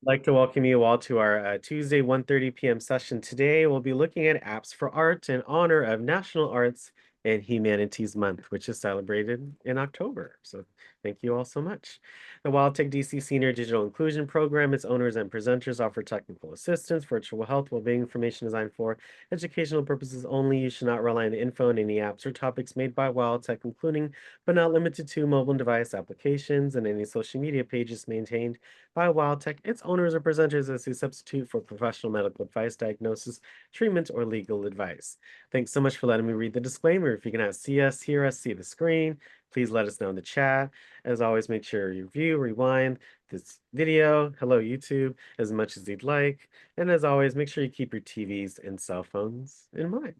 like to welcome you all to our Tuesday 1:30 p.m. session. Today, we'll be looking at apps for art in honor of National Arts and Humanities Month, which is celebrated in October. So, thank you all so much. The WildTech DC Senior Digital Inclusion Program, its owners and presenters offer technical assistance, virtual health, well-being information designed for educational purposes only. You should not rely on the info on any apps or topics made by WildTech, including but not limited to mobile device applications and any social media pages maintained by WildTech, its owners or presenters as a substitute for professional medical advice, diagnosis, treatment, or legal advice. Thanks so much for letting me read the disclaimer. If you cannot see us, hear us, see the screen, please let us know in the chat. As always, make sure you review, rewind this video, hello YouTube, as much as you'd like. And as always, make sure you keep your TVs and cell phones in mind.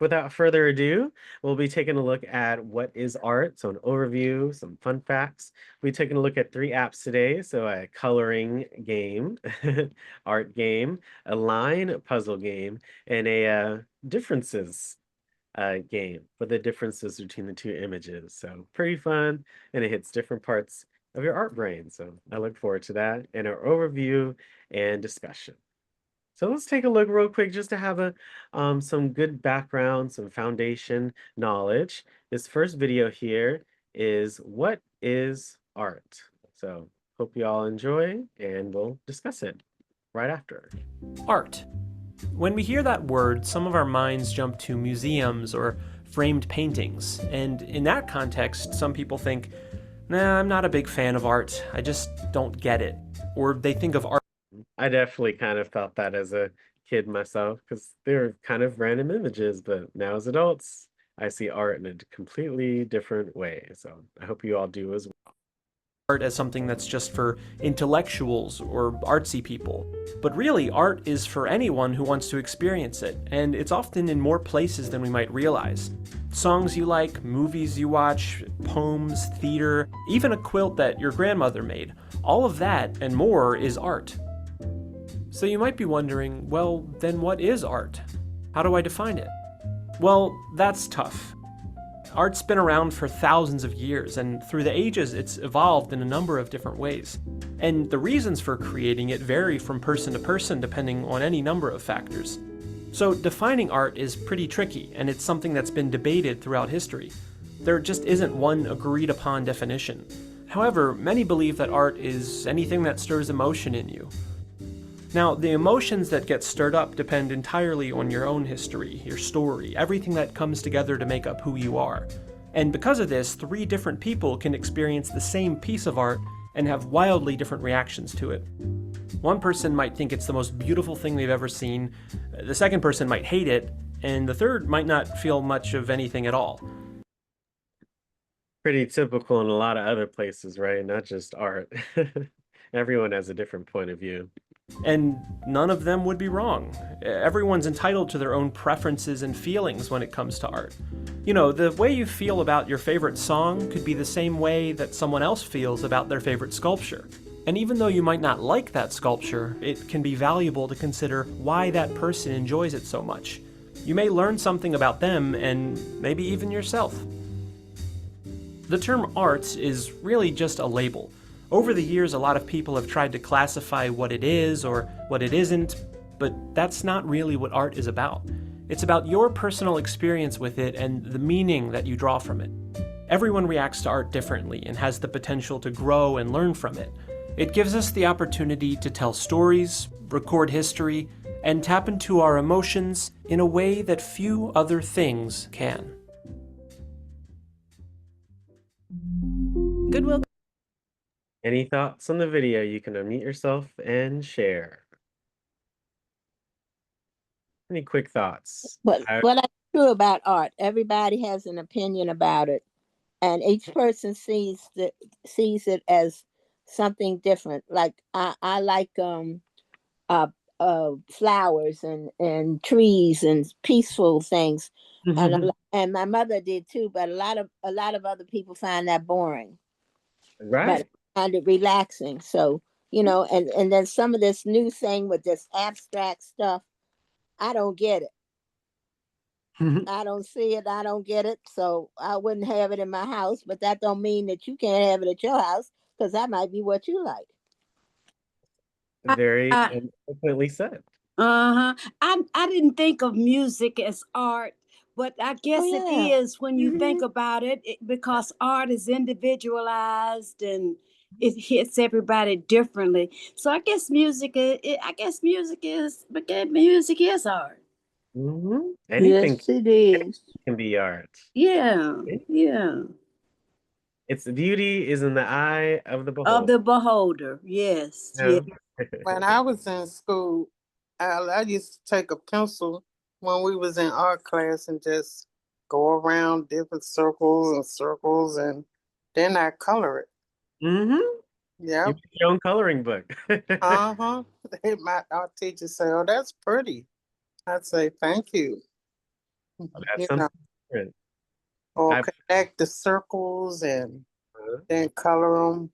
Without further ado, we'll be taking a look at what is art, so an overview, some fun facts. We'll be taking a look at three apps today, so a coloring game, art game, a line puzzle game, and a differences game for the differences between the two images. So pretty fun, and it hits different parts of your art brain. So I look forward to that in our overview and discussion. So let's take a look real quick just to have a some good background, some foundation knowledge. This first video here is what is art? So hope you all enjoy and we'll discuss it right after. Art. When we hear that word, some of our minds jump to museums or framed paintings, and in that context, some people think, nah, I'm not a big fan of art, I just don't get it. Or they think of art. I definitely kind of felt that as a kid myself because they're kind of random images, but now as adults, I see art in a completely different way. So I hope you all do as well. Art as something that's just for intellectuals or artsy people. But really, art is for anyone who wants to experience it, and it's often in more places than we might realize. Songs you like, movies you watch, poems, theater, even a quilt that your grandmother made. All of that and more is art. So you might be wondering, well, then what is art? How do I define it? Well, that's tough. Art's been around for thousands of years, and through the ages it's evolved in a number of different ways. And the reasons for creating it vary from person to person depending on any number of factors. So defining art is pretty tricky, and it's something that's been debated throughout history. There just isn't one agreed upon definition. However, many believe that art is anything that stirs emotion in you. Now, the emotions that get stirred up depend entirely on your own history, your story, everything that comes together to make up who you are. And because of this, three different people can experience the same piece of art and have wildly different reactions to it. One person might think it's the most beautiful thing they've ever seen, the second person might hate it, and the third might not feel much of anything at all. Pretty typical in a lot of other places, right? Not just art. Everyone has a different point of view. And none of them would be wrong. Everyone's entitled to their own preferences and feelings when it comes to art. You know, the way you feel about your favorite song could be the same way that someone else feels about their favorite sculpture. And even though you might not like that sculpture, it can be valuable to consider why that person enjoys it so much. You may learn something about them and maybe even yourself. The term art is really just a label. Over the years, a lot of people have tried to classify what it is or what it isn't, but that's not really what art is about. It's about your personal experience with it and the meaning that you draw from it. Everyone reacts to art differently and has the potential to grow and learn from it. It gives us the opportunity to tell stories, record history, and tap into our emotions in a way that few other things can. Goodwill. Any thoughts on the video? You can unmute yourself and share. Any quick thoughts? What I true about art, everybody has an opinion about it, and each person sees it as something different. Like I like uh flowers and trees and peaceful things, and my mother did too. But a lot of other people find that boring, Right. but I find it relaxing. So and then some of this new thing with this abstract stuff, I don't get it. I don't see it. I don't get it. So I wouldn't have it in my house, but that don't mean that you can't have it at your house because that might be what you like. Very I, eloquently said. uh-huh. I didn't think of music as art, but I guess it yeah. is when you think Mhm. about because art is individualized and it hits everybody differently. So I guess music is art. Anything Yes, it is. can be art. Yeah, yeah. It's the beauty is in the eye of the Of beholder. the beholder. Yes, You yes. know? When I was in school, I used to take a pencil when we was in art class and just go around different circles, and then I color it. You Yep. make your own coloring book. Uh-huh. My art teacher say, "Oh, that's pretty." I'd say, "Thank you." That's You know, something different. or I, connect the circles and uh, then color them.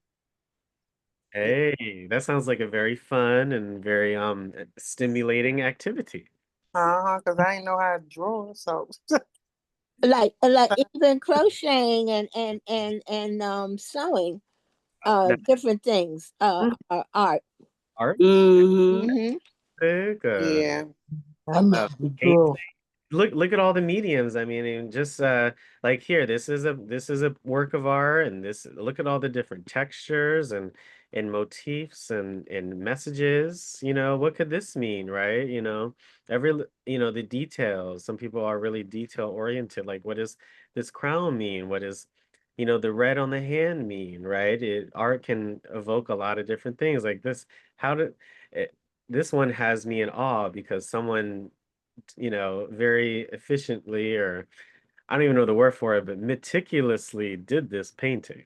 hey, that sounds like a very fun and very stimulating activity. Because I didn't know how to draw, so Like even crocheting and sewing, Now, different things, are art. art, Mm-hmm. Mm-hmm. big, yeah. I love to draw. look at all the mediums. I mean, and just like here, this is a work of art, and this look at all the different textures and motifs and messages. What could this mean, right? The details. Some people are really detail oriented. Like, what does this crown mean? What does the red on the hand mean, right? Art can evoke a lot of different things. Like this, how did it, this one has me in awe because someone very efficiently, or I don't even know the word for it, but meticulously did this painting.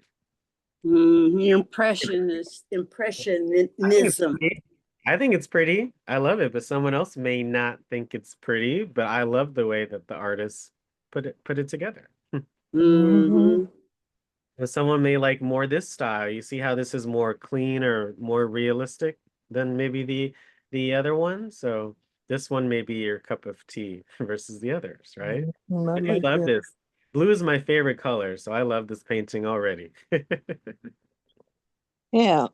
Mm-hmm. I think it's Impressionism. pretty. I think it's pretty. I love it, but someone else may not think it's pretty, but I love the way that the artist put it together. Mm-hmm. Mm-hmm. But someone may like more this style. You see how this is more clean or more realistic than maybe the other one. So this one may be your cup of tea versus the others, right? I I do like love that. this. Blue is my favorite color, so I love this painting already. Yeah.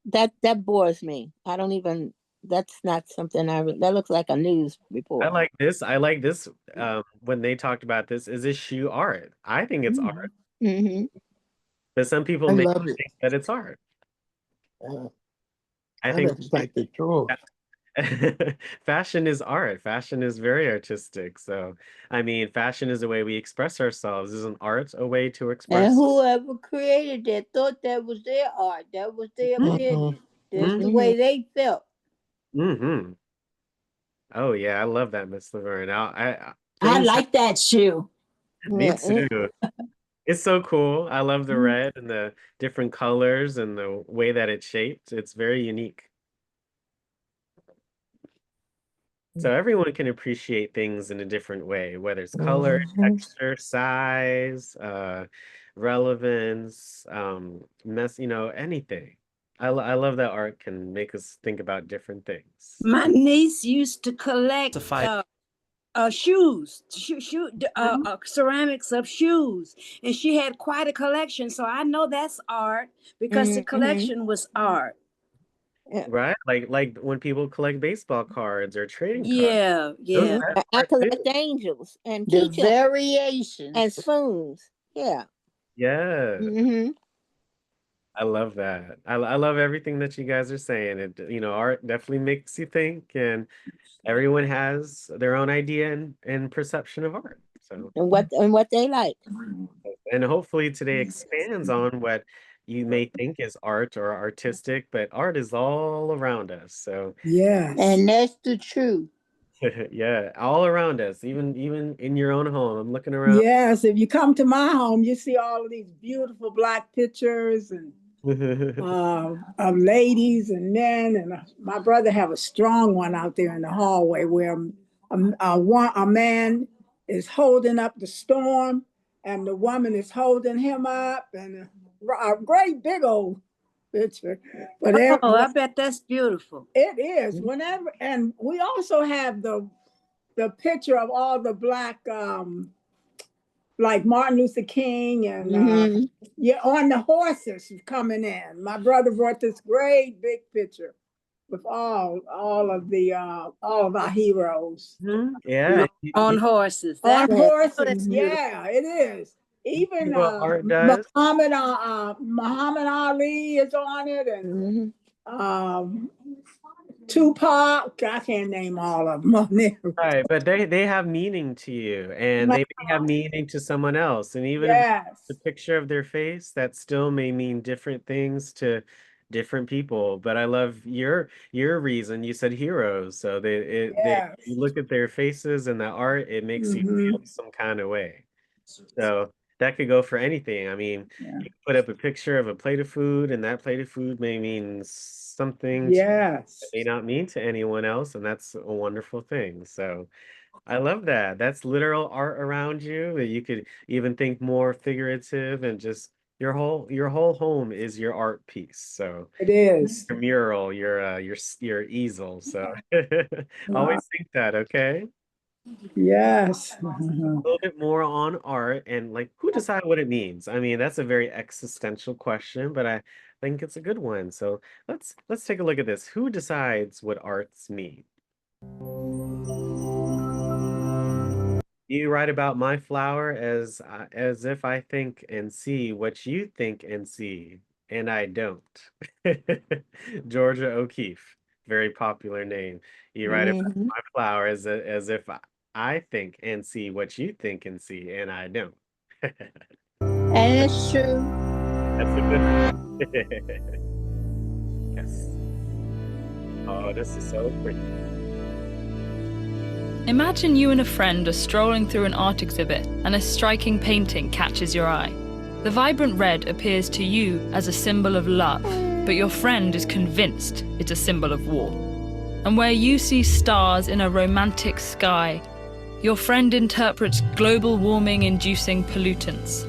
That bores me. I don't even. That's not something that looks like a news I report. like this. I like this. When they talked about this, is this shoe art? I think it's art, Mm-hmm. but some people I may love it. think that it's art. Uh, I I think just like to draw. fashion is art. Fashion is very artistic. So, I mean, fashion is a way we express ourselves. Isn't art a way to And express? whoever created that thought that was their art. That was their Mm-hmm. opinion. That's the Mm-hmm. way they felt. Mm-hmm. Oh yeah, I love that, Miss Laverne. I I things have, like that shoe. me Yeah. too. It's so cool. I love the red and the different colors and the way that it's shaped. It's very unique. So everyone can appreciate things in a different way, whether it's color, Mm-hmm. texture, size, relevance, anything. I love that art can make us think about different things. My niece used to collect shoes, ceramics of shoes, and she had quite a collection. So I know that's art because the Mm-hmm. collection was art. Yeah. Right? Like when people collect baseball cards or trading cards. Yeah, Those yeah. Mhm. that's I art too. collect angels and The keychains and variations. spoons. Yeah. Yeah. Mm-hmm. I love that. I love everything that you guys are saying. Art definitely makes you think, and everyone has their own idea and perception of art. So, And what they like. and hopefully today expands on what you may think is art or artistic, but art is all around us. So, Yes. And that's the truth. yeah, all around us, even in your own home. I'm looking around. Yes, if you come to my home, you see all of these beautiful Black pictures and of ladies and men. And my brother have a strong one out there in the hallway where a man is holding up the storm and the woman is holding him up, and a great big old picture. But Oh, I bet that's beautiful. it is whenever, and we also have the picture of all the Black like Martin Luther King and Mhm. yeah, on the horses coming in. My brother brought this great big picture with all of our heroes. Yeah. On horses. On That's horses, beautiful. yeah, it is. Even what art does? Muhammad Ali is on it, and Mhm. Tupac. I can't name all of them on there. Right, but they have meaning to you, and they may have meaning to someone else. And even if it's a Yes. picture of their face, that still may mean different things to different people. But I love your reason. You said heroes, so they Yes. you look at their faces and the art, it makes you feel some kind of way. So that could go for anything. I mean, Yeah. you put up a picture of a plate of food, and that plate of food may mean something to Yes. that may not mean to anyone else, and that's a wonderful thing. So I love that. That's literal art around you. That you could even think more figurative, and just your whole home is your art piece. So It is. your mural, your easel. So Wow. always think that, okay? Yes. A little bit more on art and like who decide what it means. I mean, that's a very existential question, but I think it's a good one. So let's take a look at this. Who decides what arts mean? You write about my flower as if I think and see what you think and see, and I don't. Georgia O'Keeffe, very popular name. You write about Mhm. my flower as if I think and see what you think and see, and I don't. And it's true. That's a good one. Yes. Oh, this is so pretty. Imagine you and a friend are strolling through an art exhibit and a striking painting catches your eye. The vibrant red appears to you as a symbol of love, but your friend is convinced it's a symbol of war. And where you see stars in a romantic sky, your friend interprets global warming inducing pollutants.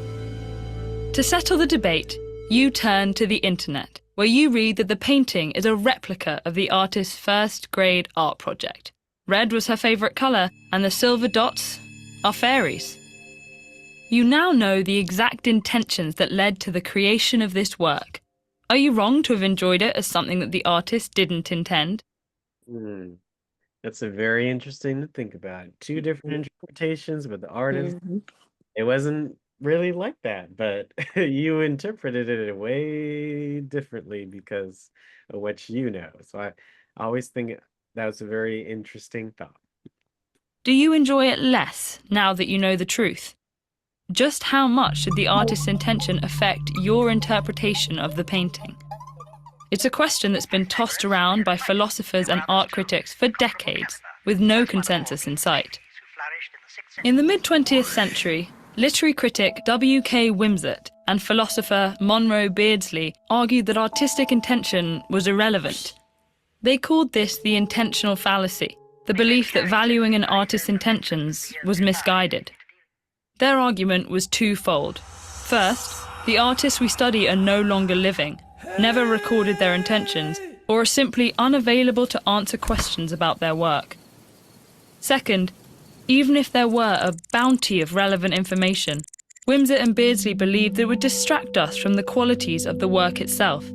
To settle the debate, you turn to the internet, where you read that the painting is a replica of the artist's first grade art project. Red was her favourite colour, and the silver dots are fairies. You now know the exact intentions that led to the creation of this work. Are you wrong to have enjoyed it as something that the artist didn't intend? That's a very interesting to think about. Two different interpretations, but the artist, Mhm. it wasn't really like that, but you interpreted it way differently because of what you know. So I always think that was a very interesting thought. Do you enjoy it less now that you know the truth? Just how much did the artist's intention affect your interpretation of the painting? It's a question that's been tossed around by philosophers and art critics for decades, with no consensus in sight. In the mid-20th century, literary critic W.K. Wimsatt and philosopher Monroe Beardsley argued that artistic intention was irrelevant. They called this the intentional fallacy, the belief that valuing an artist's intentions was misguided. Their argument was twofold. First, the artists we study are no longer living, never recorded their intentions, or are simply unavailable to answer questions about their work. Second, even if there were a bounty of relevant information, Wimsatt and Beardsley believed that it would distract us from the qualities of the work itself.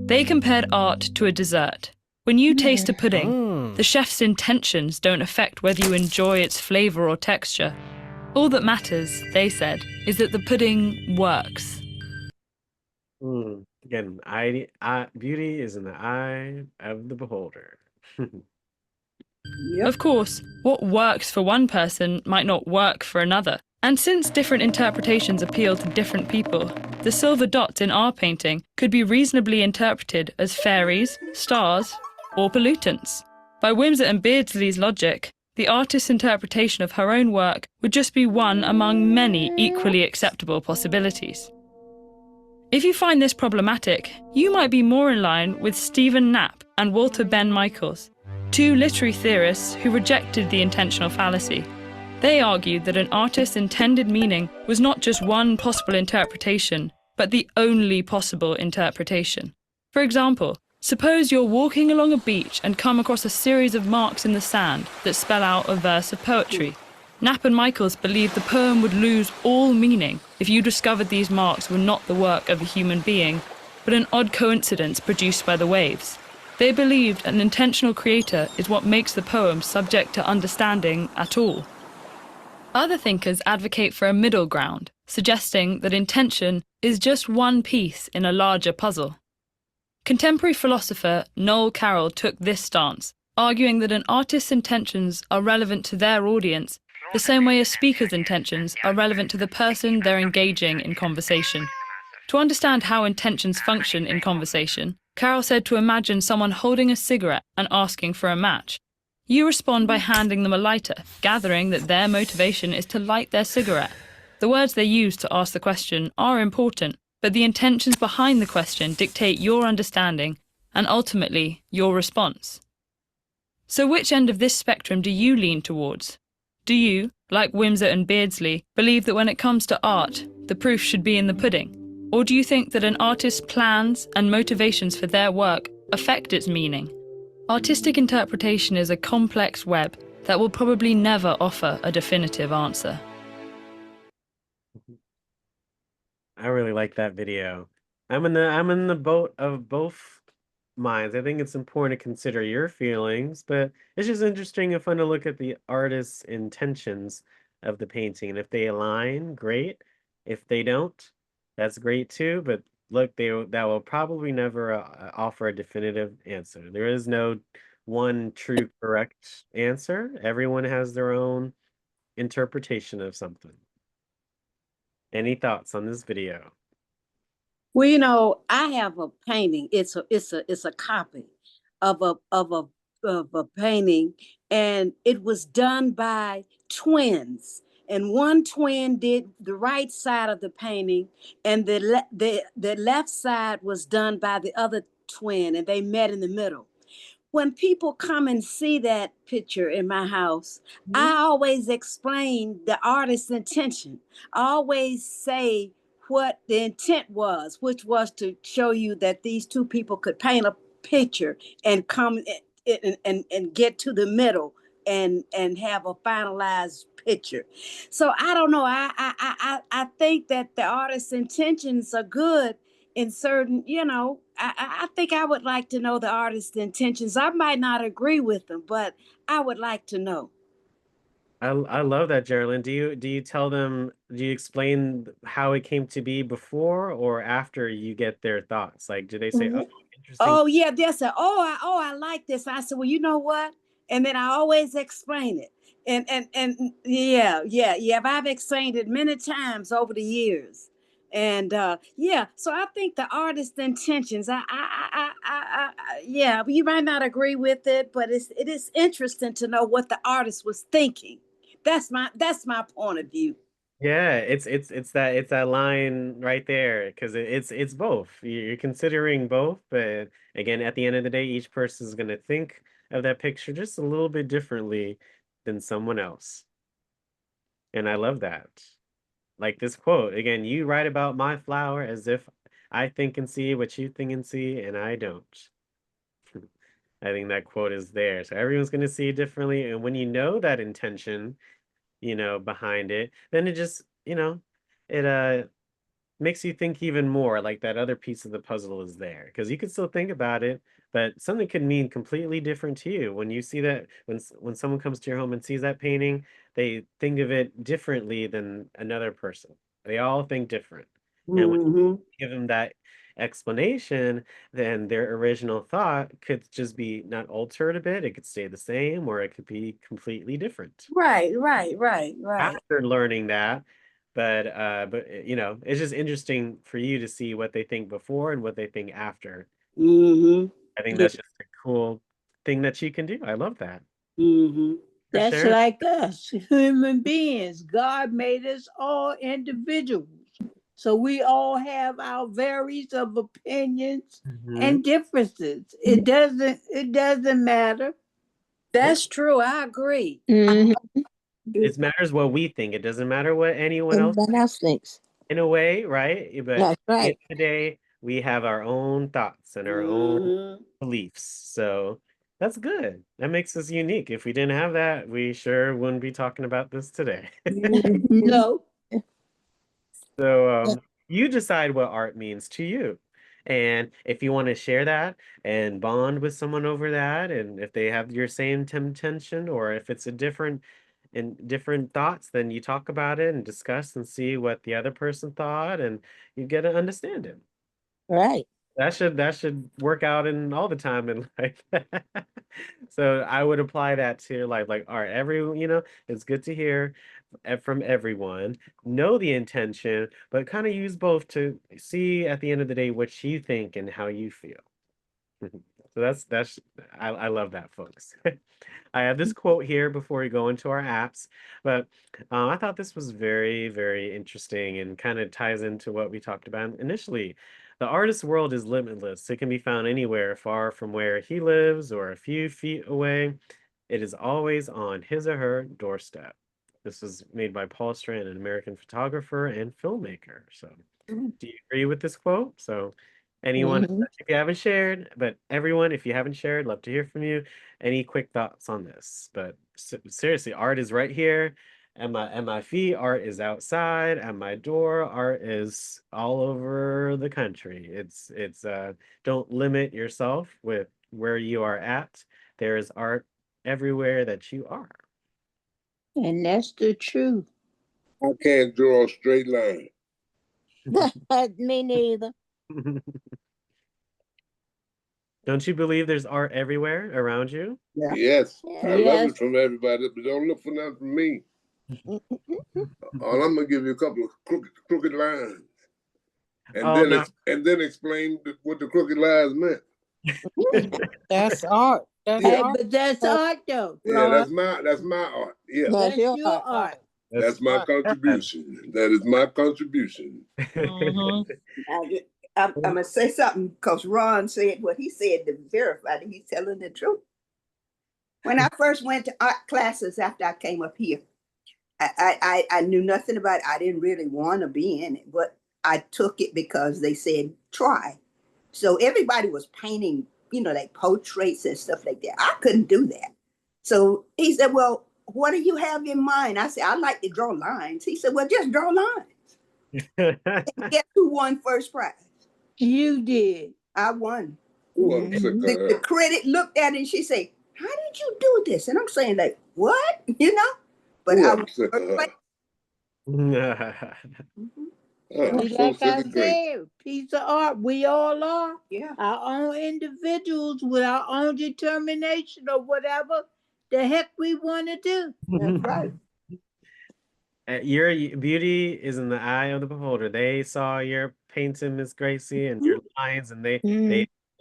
They compared art to a dessert. When you taste a pudding, the chef's intentions don't affect whether you enjoy its flavour or texture. All that matters, they said, is that the pudding works. Again, beauty is in the eye of the beholder. Yep. Of course, what works for one person might not work for another. And since different interpretations appeal to different people, the silver dots in our painting could be reasonably interpreted as fairies, stars, or pollutants. By Wimsatt and Beardsley's logic, the artist's interpretation of her own work would just be one among many equally acceptable possibilities. If you find this problematic, you might be more in line with Stephen Knapp and Walter Ben Michaels, two literary theorists who rejected the intentional fallacy. They argued that an artist's intended meaning was not just one possible interpretation, but the only possible interpretation. For example, suppose you're walking along a beach and come across a series of marks in the sand that spell out a verse of poetry. Knapp and Michaels believed the poem would lose all meaning if you discovered these marks were not the work of a human being, but an odd coincidence produced by the waves. They believed an intentional creator is what makes the poem subject to understanding at all. Other thinkers advocate for a middle ground, suggesting that intention is just one piece in a larger puzzle. Contemporary philosopher Noel Carroll took this stance, arguing that an artist's intentions are relevant to their audience the same way a speaker's intentions are relevant to the person they're engaging in conversation. To understand how intentions function in conversation, Carroll said to imagine someone holding a cigarette and asking for a match. You respond by handing them a lighter, gathering that their motivation is to light their cigarette. The words they use to ask the question are important, but the intentions behind the question dictate your understanding and ultimately your response. So which end of this spectrum do you lean towards? Do you, like Wimsett and Beardsley, believe that when it comes to art, the proof should be in the pudding? Or do you think that an artist's plans and motivations for their work affect its meaning? Artistic interpretation is a complex web that will probably never offer a definitive answer. I really like that video. I'm in the boat of both minds. I think it's important to consider your feelings, but it's just interesting and fun to look at the artist's intentions of the painting. And if they align, great. If they don't, that's great too. But look, that will probably never offer a definitive answer. There is no one true correct answer. Everyone has their own interpretation of something. Any thoughts on this video? Well, you know, I have a painting. It's a copy of a painting, and it was done by twins. And one twin did the right side of the painting, and the left side was done by the other twin, and they met in the middle. When people come and see that picture in my house, I always explain the artist's intention. I always say what the intent was, which was to show you that these two people could paint a picture and come and get to the middle and have a finalized picture. So I don't know. I think that the artist's intentions are good in certain, you know, I think I would like to know the artist's intentions. I might not agree with them, but I would like to know. I love that, Geraldine. Do you tell them, do you explain how it came to be before or after you get their thoughts? Like, do they say, oh, interesting? Oh yeah, they said, I like this. I said, well, you know what? And then I always explain it. And yeah. I've explained it many times over the years. And yeah, so I think the artist's intentions. Yeah, you might not agree with it, but it is interesting to know what the artist was thinking. That's my point of view. Yeah, it's that line right there because it's both. You're considering both, but again, at the end of the day, each person is gonna think of that picture just a little bit differently than someone else. And I love that. Like this quote, again, you write about my flower as if I think and see what you think and see, and I don't. I think that quote is there. So everyone's going to see it differently. And when you know that intention, you know, behind it, then it just, you know, it makes you think even more like that other piece of the puzzle is there. Because you can still think about it, but something could mean completely different to you. When you see that, when someone comes to your home and sees that painting, they think of it differently than another person. They all think different. And when you give them that explanation, then their original thought could just be not altered a bit. It could stay the same, or it could be completely different. Right. After learning that, but you know, it's just interesting for you to see what they think before and what they think after. I think that's just a cool thing that you can do. I love that. That's Sharon? like us, human beings. God made us all individuals. So we all have our varies of opinions and differences. It doesn't matter. That's true. I agree. It matters what we think. It doesn't matter what anyone else thinks. in a way, right? But That's right. today we have our own thoughts and our own beliefs. So that's good. That makes us unique. If we didn't have that, we sure wouldn't be talking about this today. No. So you decide what art means to you. And if you want to share that and bond with someone over that, and if they have your same intention, or if it's a different thoughts, then you talk about it and discuss and see what the other person thought, and you get to understand it. Right. That should work out in all the time in life. So I would apply that to life. Like, all right, it's good to hear from everyone. Know the intention, but kind of use both to see at the end of the day what you think and how you feel. So that's I love that, folks. I have this quote here before we go into our apps, but I thought this was very, very interesting and kind of ties into what we talked about initially. The artist's world is limitless. It can be found anywhere, far from where he lives or a few feet away. It is always on his or her doorstep. This was made by Paul Strand, an American photographer and filmmaker. So, do you agree with this quote? So, anyone, Mhm. if you haven't shared, but everyone, if you haven't shared, love to hear from you. Any quick thoughts on this? But seriously, art is right here. At my feet, art is outside. At my door, art is all over the country. It's don't limit yourself with where you are at. There is art everywhere that you are. And that's the truth. I can't draw a straight line. Me neither. Don't you believe there's art everywhere around you? Yeah. Yes, Yeah. I love Yes. it from everybody, but don't look for nothing from me. All I'm gonna give you a couple of crooked lines, and Oh, then no. and then explain what the crooked lines meant. That's art. That's Hey, art. but that's art though. Yeah, that's my art. Yeah, That's That's your your art. art. that's my art. contribution. That is my contribution. Mhm. I'm gonna say something because Ron said what he said to verify that he's telling the truth. When I first went to art classes after I came up here, I knew nothing about it. I didn't really want to be in it, but I took it because they said try. So everybody was painting, like portraits and stuff like that. I couldn't do that. So he said, well, what do you have in mind? I said, I like to draw lines. He said, well, just draw lines. And guess who won first prize? You did. I won. Ooh, I'm sick of The her. critic looked at it and she said, how did you do this? And I'm saying, like, what? But Ooh, I I'm was sick of first her. place. I'm See, so like sick I of Grace. said, piece of art. We all are Yeah. our own individuals with our own determination or whatever the heck we want to do. That's right. Your beauty is in the eye of the beholder. They saw your painting, Miss Gracie, and your lines, and they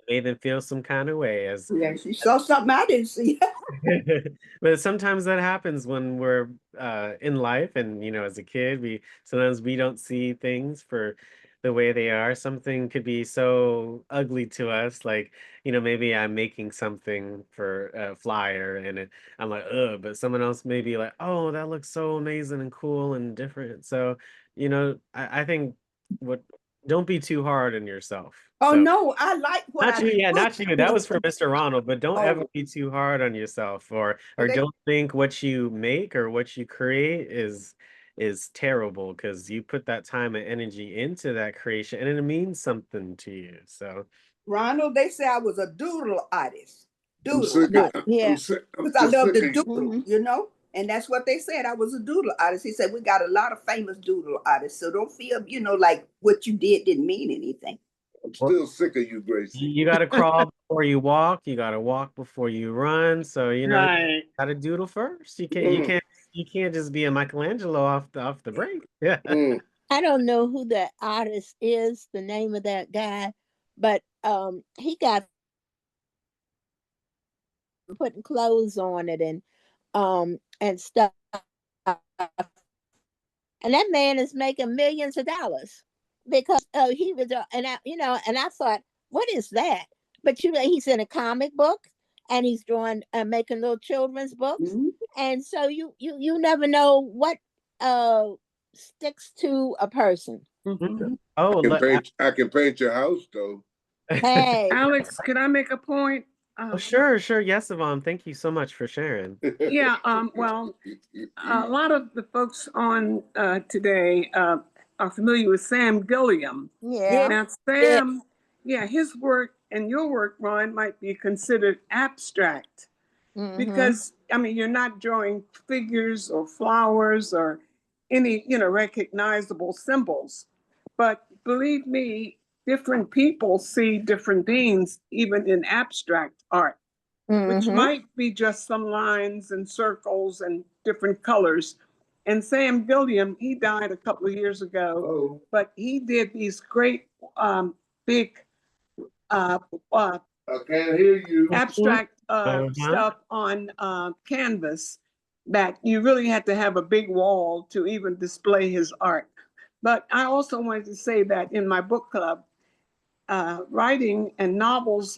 made them feel some kind of way. Yeah, she saw something I didn't see. But sometimes that happens when we're in life, and as a kid, sometimes we don't see things for the way they are. Something could be so ugly to us, like maybe I'm making something for a flyer, and I'm like, ugh, but someone else may be like, oh, that looks so amazing and cool and different. So I think what don't be too hard on yourself. Oh, So. no, I like what Not I you, yeah, do. not you. That was for Mr. Ronald, but don't ever Oh, be too hard on yourself, or they- don't think what you make or what you create is terrible, because you put that time and energy into that creation and it means something to you. So Ronald, they say I was a doodle artist. I'm Doodle sick artist. of, Yeah. I'm sick. I'm Because I just love sick to of doodle, And that's what they said. I was a doodle artist. He said, we got a lot of famous doodle artists. So don't feel, like what you did didn't mean anything. I'm still sick of you, Gracie. you got to crawl before you walk. You got to walk before you run. So you Right. got to doodle first. You can't just be a Michelangelo off the break. Yeah. I don't know who that artist is, the name of that guy, but he got putting clothes on it and stuff. And that man is making millions of dollars because he was and I thought, what is that? But he's in a comic book and he's drawing making little children's books. And so you never know what sticks to a person. Oh, I can paint your house though. Hey, Alex, could I make a point? oh, sure. Yes, Yvonne. Thank you so much for sharing. Yeah, well, a lot of the folks on today are familiar with Sam Gilliam. yeah. Now, Sam yeah, his work and your work, Ron, might be considered abstract because, I mean, you're not drawing figures or flowers or any, recognizable symbols. But believe me, different people see different things, even in abstract art, which might be just some lines and circles and different colors. And Sam Gilliam, he died a couple of years ago, but he did these great big uh, I can't hear you. abstract stuff on canvas that you really had to have a big wall to even display his art. But I also wanted to say that in my book club, writing and novels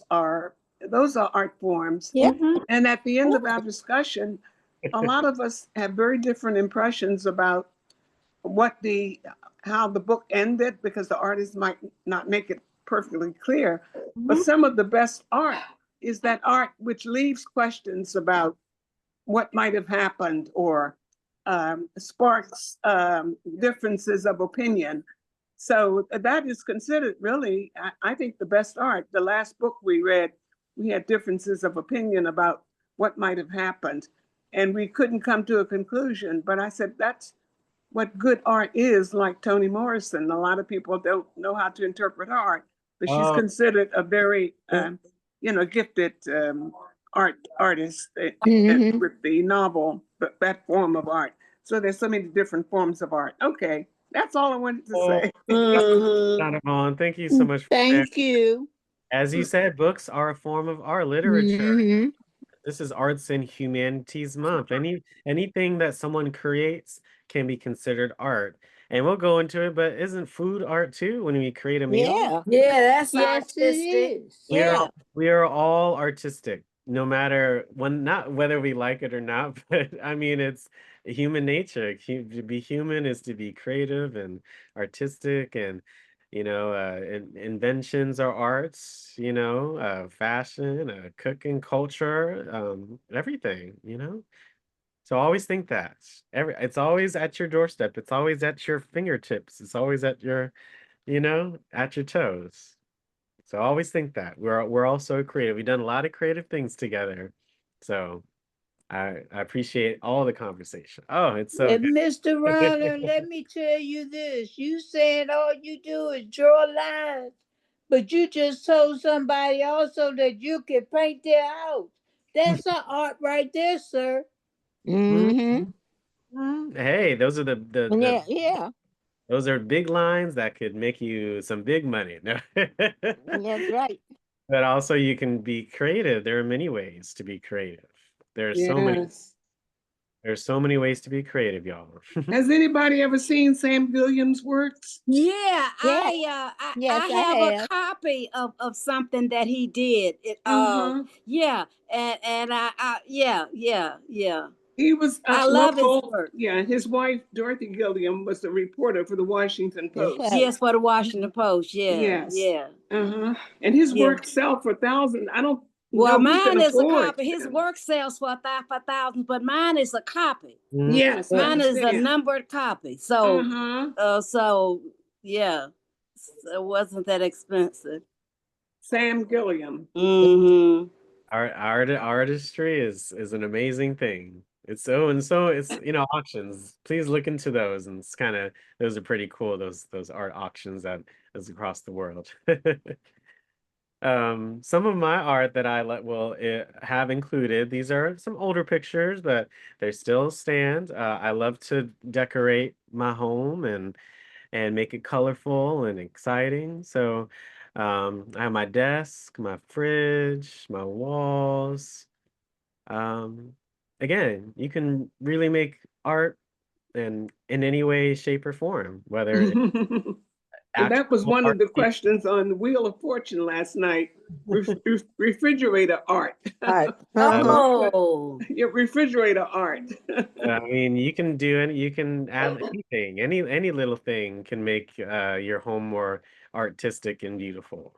those are art forms. Yep. And at the end of our discussion, a lot of us have very different impressions about how the book ended, because the artist might not make it perfectly clear. But some of the best art is that art which leaves questions about what might have happened or sparks differences of opinion. So that is considered really, I think, the best art. The last book we read, we had differences of opinion about what might have happened, and we couldn't come to a conclusion. But I said, that's what good art is, like Toni Morrison. A lot of people don't know how to interpret art, but she's considered a very, gifted artist with the novel, that form of art. So there's so many different forms of art. Okay, that's all I wanted to say. Donna Vaughn, thank you so much for sharing. Thank you. As you said, books are a form of art, literature. This is Arts and Humanities Month. Anything that someone creates can be considered art. And we'll go into it, but isn't food art too when we create a meal? Yeah. Yeah, that's Yes, it artistic. is. We Yeah. are we are all artistic, no matter not whether we like it or not, but I mean it's human nature. To be human is to be creative and artistic, and inventions are arts, fashion, cooking, culture, everything. So always think that it's always at your doorstep. It's always at your fingertips. It's always at at your toes. So always think that we're all so creative. We've done a lot of creative things together. So I appreciate all the conversation. Oh, it's so And good. Mr. Ronald, let me tell you this. You saying all you do is draw lines, but you just told somebody also that you can paint their house. That's an art right there, sir. Hey, those are Yeah. those are big lines that could make you some big money. No. That's right. But also you can be creative. There are many ways to be creative. There's so many ways to be creative, y'all. Has anybody ever seen Sam Gilliam's works? Yeah, Yes. Yes, I I have a have. copy of something that he did. Yeah, and yeah. He was I love his local. work. Yeah, his wife Dorothy Gilliam was a reporter for the Washington Post. Yes. Yes, for the Washington Post. Yeah, Yes. yeah. And his Yeah. work sell for thousands. I don't Well, know who can mine is a afford copy. His them. work sells for thousands, but mine is a copy. Yes, I Mine is a understand. numbered copy. So, yeah, so it wasn't that expensive. Sam Gilliam. Artistry is an amazing thing. It's auctions. Please look into those, and those are pretty cool. Those art auctions that is across the world. Some of my art that I will have included. These are some older pictures, but they still stand. I love to decorate my home and make it colorful and exciting. So I have my desk, my fridge, my walls. Again, you can really make art in any way, shape, or form, whether it's That was actual one art of the questions on Wheel of Fortune last night. Refrigerator art. Oh, Your refrigerator art. I mean, you can add anything. Any little thing can make your home more artistic and beautiful.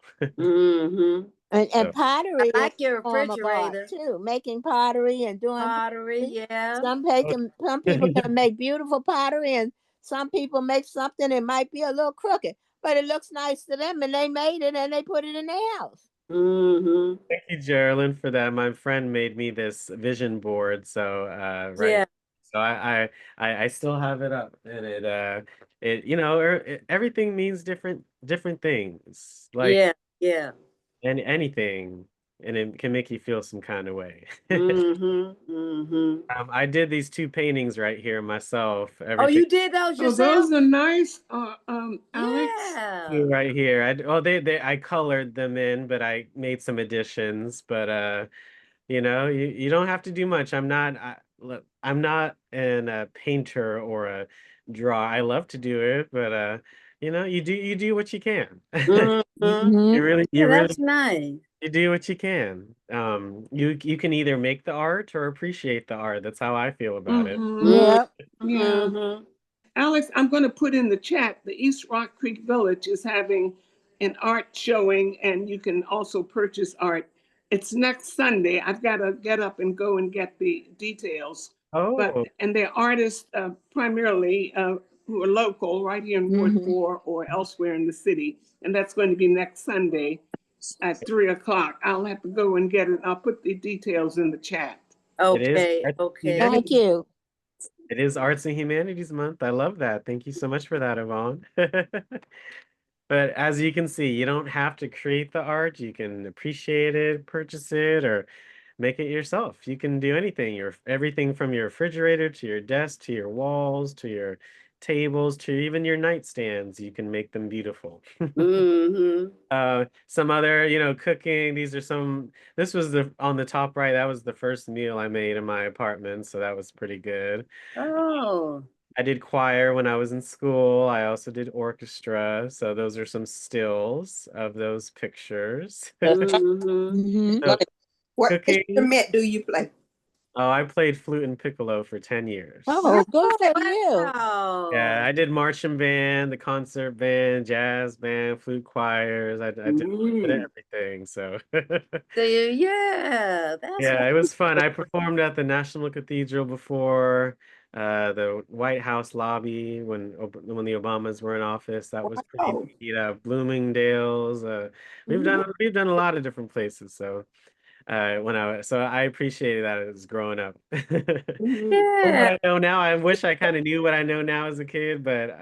And So, pottery I like is your a form of art refrigerator. too. Making pottery and doing Pottery, yeah. Some people can make beautiful pottery, and some people make something that might be a little crooked. but it looks nice to them, and they made it and they put it in their house. Mm-hmm. Thank you, Geraldine, for that. My friend made me this vision board, so right. Yeah. So I still have it up, and it you know everything means different things, like Yeah. Yeah. anything, and it can make you feel some kind of way. Mm-hmm. Mm-hmm. I did these two paintings right here myself. Oh, Everything you did those Oh, yourself? those are nice, Alex. Yeah. right here. I colored them in, but I made some additions. But you know, you don't have to do much. I'm not a painter or a draw. I love to do it, but you know, you do what you can. Mm-hmm. You really Yeah, you really that's nice. you do what you can. You can either make the art or appreciate the art. That's how I feel about it. Mhm. Yep. Yeah. Mm-hmm. Alex, I'm going to put in the chat, the East Rock Creek Village is having an art showing, and you can also purchase art. It's next Sunday. I've got to get up and go and get the details. Oh, And they're artists primarily who are local, right here in Ward Mhm. 4 or elsewhere in the city. And that's going to be next Sunday at 3:00. I'll have to go and get it. I'll put the details in the chat. it is Okay. Arts and Okay. Humanities. Thank you. It is Arts and Humanities Month. I love that. Thank you so much for that, Yvonne. But as you can see, you don't have to create the art. You can appreciate it, purchase it, or make it yourself. You can do anything. Everything from your refrigerator to your desk to your walls to your tables to even your nightstands. You can make them beautiful. Mm-hmm. Some other, cooking. This was on the top right. That was the first meal I made in my apartment, so that was pretty good. Oh. I did choir when I was in school. I also did orchestra. So those are some stills of those pictures. Mm-hmm. Mhm. So What cooking. instrument do you play? Oh, I played flute and piccolo for 10 years. Oh, good for you. Wow. Yeah, I did marching band, the concert band, jazz band, flute choirs. I did everything. So Yeah, that's yeah, it was fun. I performed at the National Cathedral before, the White House lobby when the Obamas were in office. That was pretty Wow. neat. Bloomingdale's. We've done a lot of different places. So so I appreciated that as growing up. From what yeah. I know now, I wish I kind of knew what I know now as a kid, but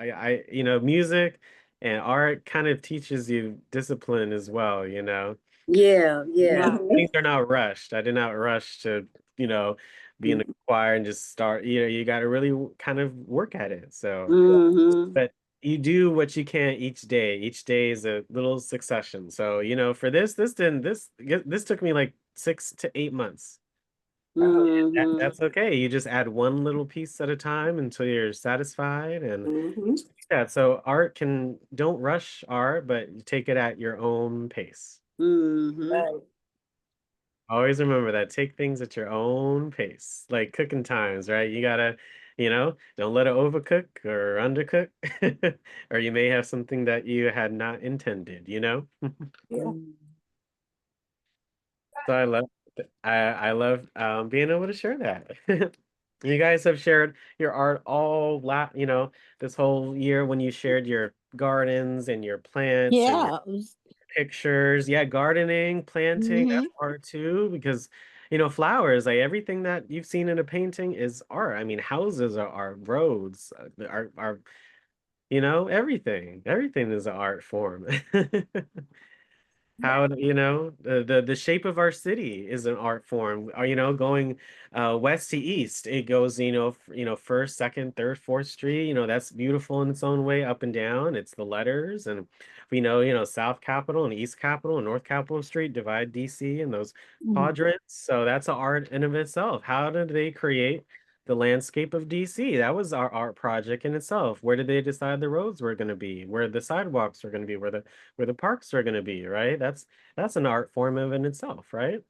music and art kind of teaches you discipline as well, Yeah, yeah. Mhm. things are not rushed. I did not rush to, be in the choir and just start. You got to really kind of work at it. So, Mm-hmm. but you do what you can each day. Each day is a little succession. So, for this took me like 6 to 8 months. Mm-hmm. That's okay. You just add one little piece at a time until you're satisfied. And Mhm. yeah, so don't rush art, but you take it at your own pace. Mm-hmm. Right. Always remember that. Take things at your own pace, like cooking times, right? You gotta, don't let it overcook or undercook, or you may have something that you had not intended. Yeah. So I love being able to share that. You guys have shared your art this whole year when you shared your gardens and your plants and your Yeah. It was, pictures. Yeah, gardening, planting, mhm. that's art too, because flowers, like everything that you've seen in a painting is art. I mean, houses are art, roads are everything. Everything is an art form. How the shape of our city is an art form. Going west to east, it goes first, second, third, fourth street. That's beautiful in its own way, up and down. It's the letters, and we know South Capitol and East Capitol and North Capitol Street divide DC and those quadrants. So that's an art in of itself. How did they create the landscape of DC? That was our art project in itself. Where did they decide the roads were going to be? Where the sidewalks are going to be? Where the parks are going to be, right? That's an art form of in itself, right?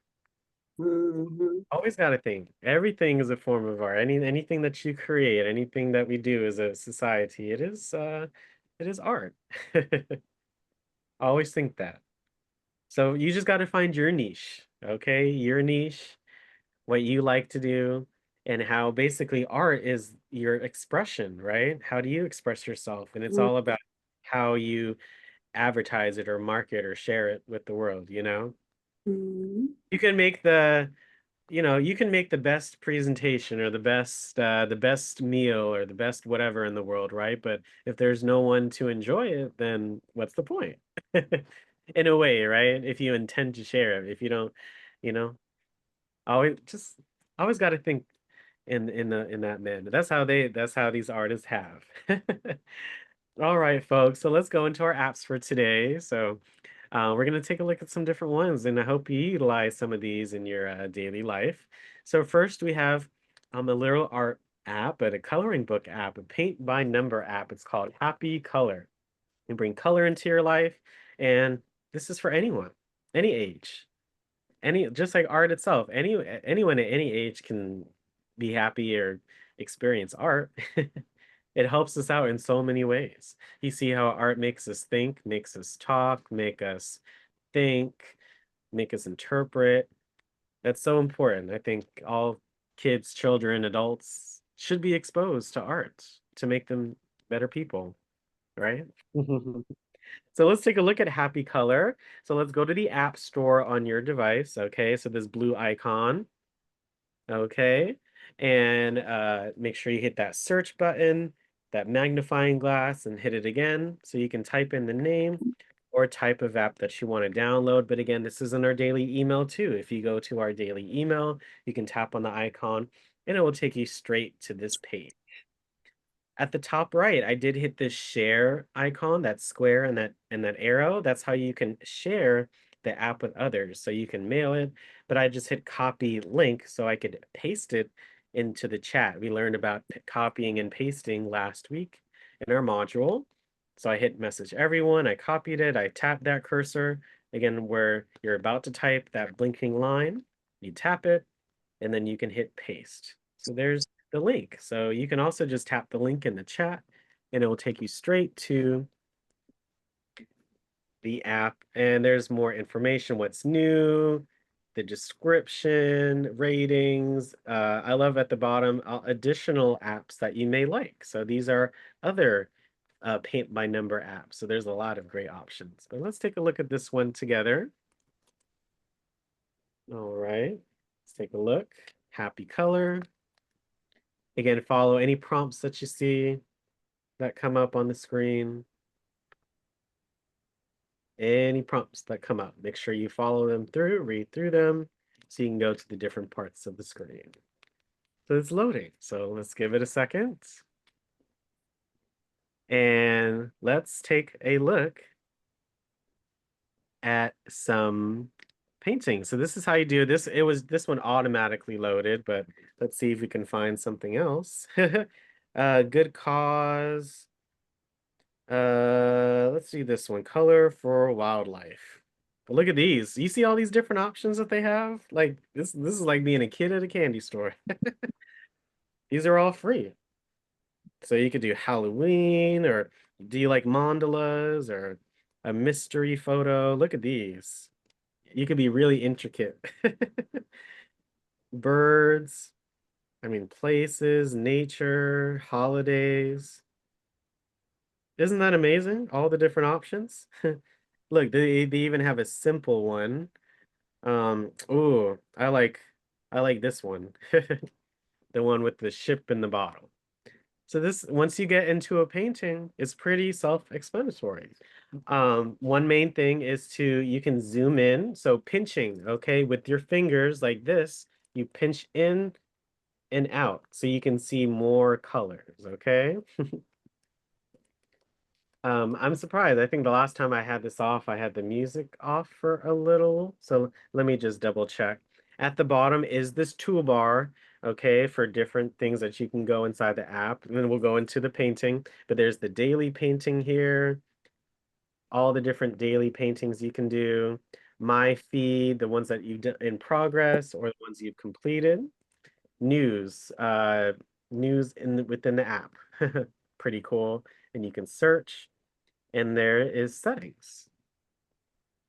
Mm-hmm. Always got to think. Everything is a form of art. Anything that you create, anything that we do as a society, it is art. Always think that. So you just got to find your niche, okay? Your niche, what you like to do, and how basically art is your expression, right? How do you express yourself? And it's all about how you advertise it or market or share it with the world, you know? Mhm. You can make the, you can make the best presentation or the best meal or the best whatever in the world, right? But if there's no one to enjoy it, then what's the point? In a way, right? If you intend to share it, if you don't, you know, always got to think in that manner. That's how these artists have. All right, folks. So let's go into our apps for today. So we're going to take a look at some different ones, and I hope you utilize some of these in your daily life. So first we have a little art app, a coloring book app, a paint by number app. It's called Happy Color. You bring color into your life, and this is for anyone, any age, just like art itself. Anyone at any age can be happy or experience art. It helps us out in so many ways. You see how art makes us think, makes us talk, make us think, make us interpret. That's so important. I think all kids, children, adults should be exposed to art to make them better people, right? So let's take a look at Happy Color. So let's go to the App Store on your device. Okay, so this blue icon. Okay, and make sure you hit that search button, that magnifying glass, and hit it again so you can type in the name or type of app that you want to download. But again, this is in our daily email too. If you go to our daily email, you can tap on the icon and it will take you straight to this page. At the top right, I did hit this share icon, that square and that arrow. That's how you can share the app with others. So you can mail it, but I just hit copy link so I could paste it into the chat. We learned about copying and pasting last week in our module. So I hit message everyone, I copied it, I tapped that cursor, again, where you're about to type that blinking line, you tap it, and then you can hit paste. So there's the link. So you can also just tap the link in the chat and it will take you straight to the app. And there's more information, what's new, the description, ratings. I love at the bottom, additional apps that you may like. So these are other paint by number apps. So there's a lot of great options. But let's take a look at this one together. All right, let's take a look. Happy Color. Again, follow any prompts that you see that come up on the screen. Any prompts that come up, make sure you follow them through, read through them, so you can go to the different parts of the screen. So it's loading. So let's give it a second. And let's take a look at some painting. So this is how you do this. This one automatically loaded, but let's see if we can find something else. Good cause. Let's see this one. Color for wildlife. But look at these. You see all these different options that they have? Like this is like being a kid at a candy store. These are all free. So you could do Halloween, or do you like mandalas or a mystery photo? Look at these. You could be really intricate. Birds, I mean, places, nature, holidays. Isn't that amazing? All the different options. Look, they even have a simple one. Oh, I like this one. The one with the ship in the bottle. So this, once you get into a painting, it's pretty self-explanatory. One main thing is you can zoom in. So pinching, okay, with your fingers like this, you pinch in and out so you can see more colors, okay? I'm surprised. I think the last time I had this off, I had the music off for a little. So let me just double check. At the bottom is this toolbar, okay, for different things that you can go inside the app. And then we'll go into the painting. But there's the daily painting here, all the different daily paintings you can do. My feed, the ones that you've done in progress or the ones you've completed. News, news within the app. Pretty cool. And you can search. And there is settings.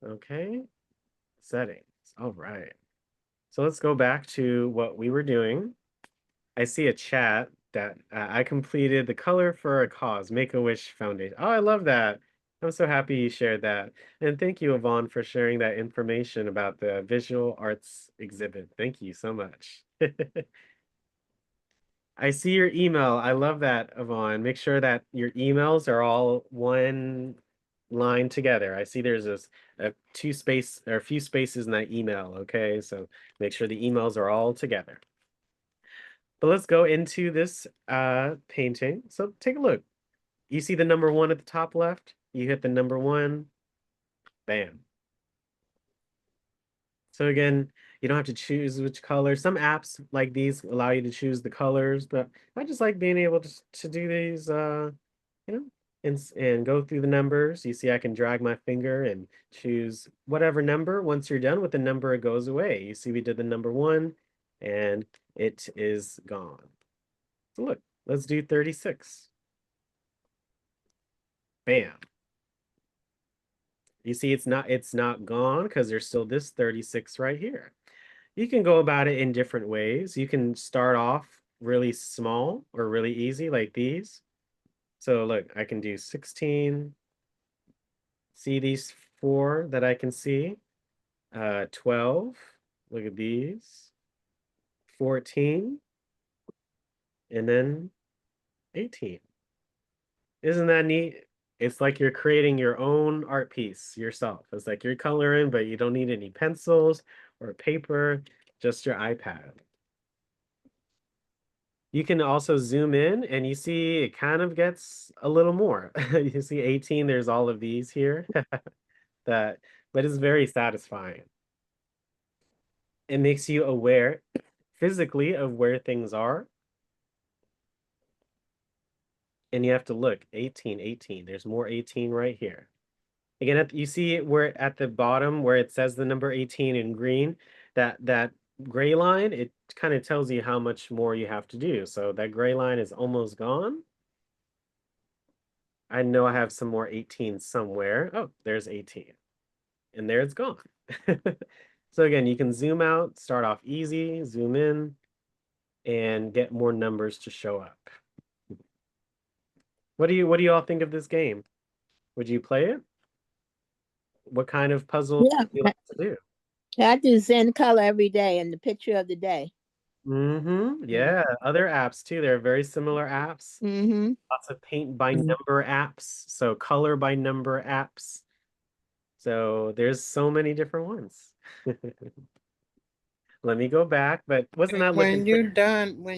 Okay, settings. All right. So let's go back to what we were doing. I see a chat that I completed the color for a cause, Make-A-Wish Foundation. Oh, I love that. I'm so happy you shared that. And thank you, Yvonne, for sharing that information about the visual arts exhibit. Thank you so much. I see your email. I love that, Yvonne. Make sure that your emails are all one line together. I see there's a few spaces in that email. Okay, so make sure the emails are all together. But let's go into this painting. So take a look. You see the number 1 at the top left? You hit the number 1, bam. So again, you don't have to choose which color. Some apps like these allow you to choose the colors, but I just like being able to do these, you know, and go through the numbers. You see, I can drag my finger and choose whatever number. Once you're done with the number, it goes away. You see, we did the number 1 and it is gone. So look, let's do 36. Bam. You see, it's not gone because there's still this 36 right here. You can go about it in different ways. You can start off really small or really easy like these. So look, I can do 16. See these 4 that I can see? 12. Look at these. 14. And then 18. Isn't that neat? It's like you're creating your own art piece yourself. It's like you're coloring, but you don't need any pencils or paper, just your iPad. You can also zoom in and you see it kind of gets a little more. You see 18, there's all of these here. But it's very satisfying. It makes you aware physically of where things are. And you have to look, 18, 18. There's more 18 right here. Again, you see where at the bottom where it says the number 18 in green, that gray line, it kind of tells you how much more you have to do. So that gray line is almost gone. I know I have some more 18 somewhere. Oh, there's 18. And there it's gone. So again, you can zoom out, start off easy, zoom in, and get more numbers to show up. What do you all think of this game? Would you play it? What kind of puzzle Yeah, do you like to do? I do Zen color every day and the picture of the day. Yeah, other apps too. They're very similar apps. Mm-hmm. Lots of paint by number apps, so color by number apps. So there's so many different ones. Let me go back, but wasn't that looking When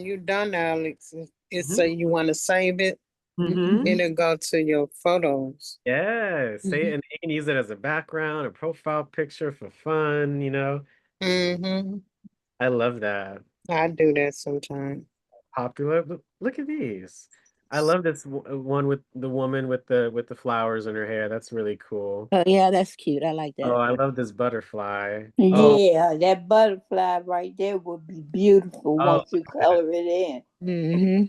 you're done, Alex, it Mhm. say you want to save it, it'll go to your photos. Yeah, say Mhm. and you can use it as a background, a profile picture for fun, you know. Mm-hmm. I love that. I do that sometimes. Popular. Look at these. I love this one with the woman with the flowers in her hair. That's really cool. Oh yeah, that's cute. I like Oh, that. I love this butterfly. Oh, Yeah, that butterfly right there would be beautiful oh, once you color it in. Mm-hmm.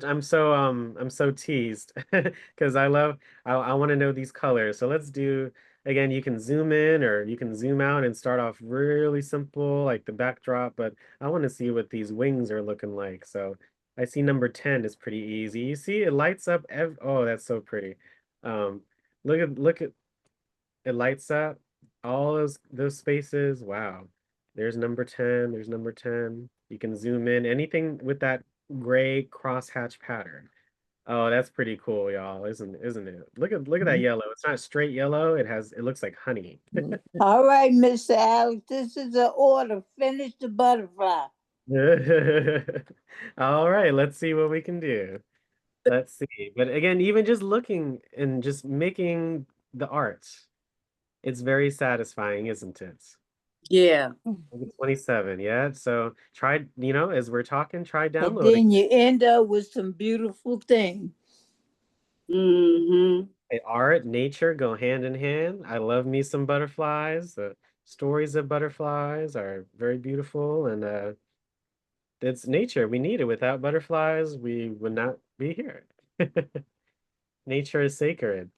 I'm so teased because I want to know these colors. So let's do again, you can zoom in or you can zoom out and start off really simple like the backdrop, but I want to see what these wings are looking like. So I see number 10 is pretty easy. You see it lights up oh, that's so pretty. Um look at it lights up all those spaces. Wow. There's number 10, there's number 10. You can zoom in anything with that gray crosshatch pattern. Oh, that's pretty cool, y'all, isn't it? Look at that yellow. It's not straight yellow. It looks like honey. All right, Mr. Alex, this is an order. Finish the butterfly. All right, let's see what we can do. Let's see. But again, even just looking and just making the art, it's very satisfying, isn't it? Yeah. Maybe 27, yeah. So try, as we're talking, try And downloading. then you end up with some beautiful things. Mm-hmm. Art, nature go hand in hand. I love me some butterflies. The stories of butterflies are very beautiful, and it's nature. We need it. Without butterflies, we would not be here. Nature is sacred.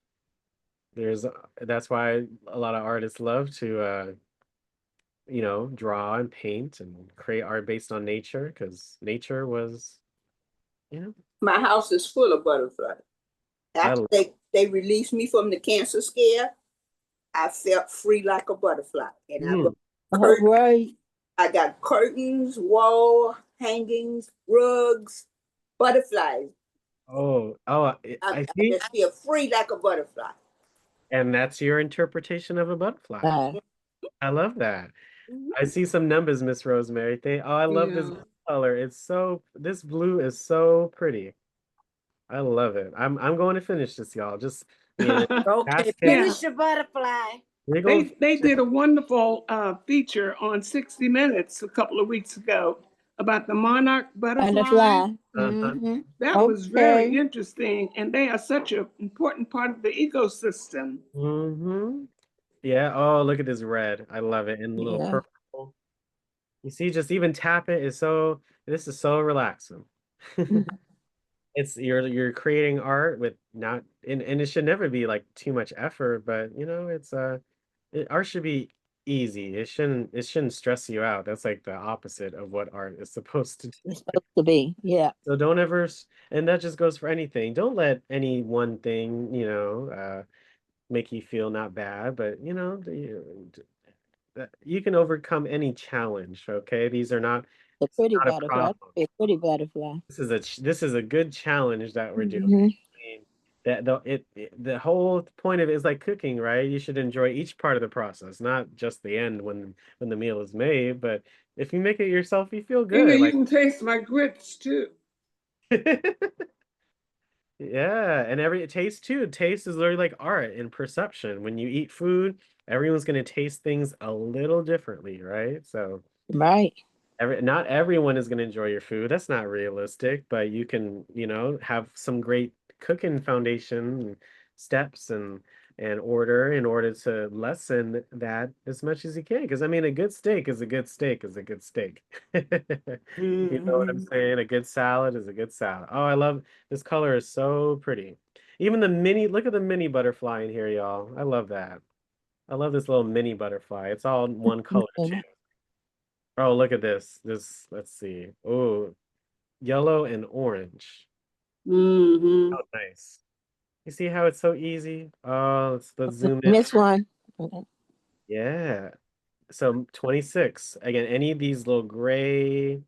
That's why a lot of artists love to draw and paint and create art based on nature because nature was, My house is full of butterflies. After they released me from the cancer scare, I felt free like a butterfly. And I got All right. I got curtains, wall hangings, rugs, butterflies. I I see. just feel free like a butterfly. And that's your interpretation of a butterfly. I love that. I see some numbers, Miss Rosemary. I love this Yeah. color. This blue is so pretty. I love it. I'm going to finish this, y'all. Just Okay, ask him. finish your butterfly. We're going to They did a wonderful feature on 60 Minutes a couple of weeks ago about the monarch butterfly. Butterfly. Uh-huh. That was very Okay. interesting, and they are such an important part of the ecosystem. Yeah. Oh, look at this red. I love it. And the little Yeah. purple. You see, just even tap it this is so relaxing. You're creating art with not and it should never be like too much effort, but art should be easy. It shouldn't stress you out. That's like the opposite of what art is supposed to do. It's supposed to be. Yeah. So don't ever, and that just goes for anything. Don't let any one thing, make you feel not bad, but that you can overcome any challenge. Okay, these are not, The it's pretty not a butterfly. problem. A pretty butterfly. This is a good challenge that we're doing. Mhm. I mean, the whole point of it is like cooking, right? You should enjoy each part of the process, not just the end when the meal is made. But if you make it yourself, you feel Maybe good. you Like can taste my grits too. yeah, and every taste too. Taste is literally like art and perception. When you eat food, everyone's gonna taste things a little differently, right? So Right. not everyone is gonna enjoy your food. That's not realistic, but you can, have some great cooking foundation and steps and order in order to lessen that as much as you can. Because I mean, a good steak is a good steak is a good steak. You know what I'm saying? A good salad is a good salad. Oh, I love this color is so pretty. Even look at the mini butterfly in here, y'all. I love that. I love this little mini butterfly. It's all one color too. Mhm. Oh, look at this. Let's see. Oh, yellow and orange. Mm-hmm. Oh, nice. You see how it's so easy? Oh, let's zoom in. Miss one. Okay. Yeah. So 26. Again, any of these little gray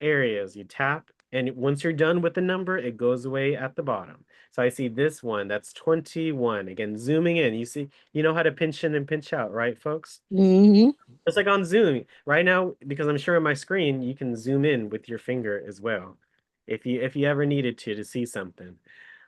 areas you tap, and once you're done with the number, it goes away at the bottom. So I see this one, that's 21. Again, zooming in, you know how to pinch in and pinch out, right, folks? Mm-hmm. Just like on Zoom right now, because I'm showing my screen, you can zoom in with your finger as well, if you ever needed to see something.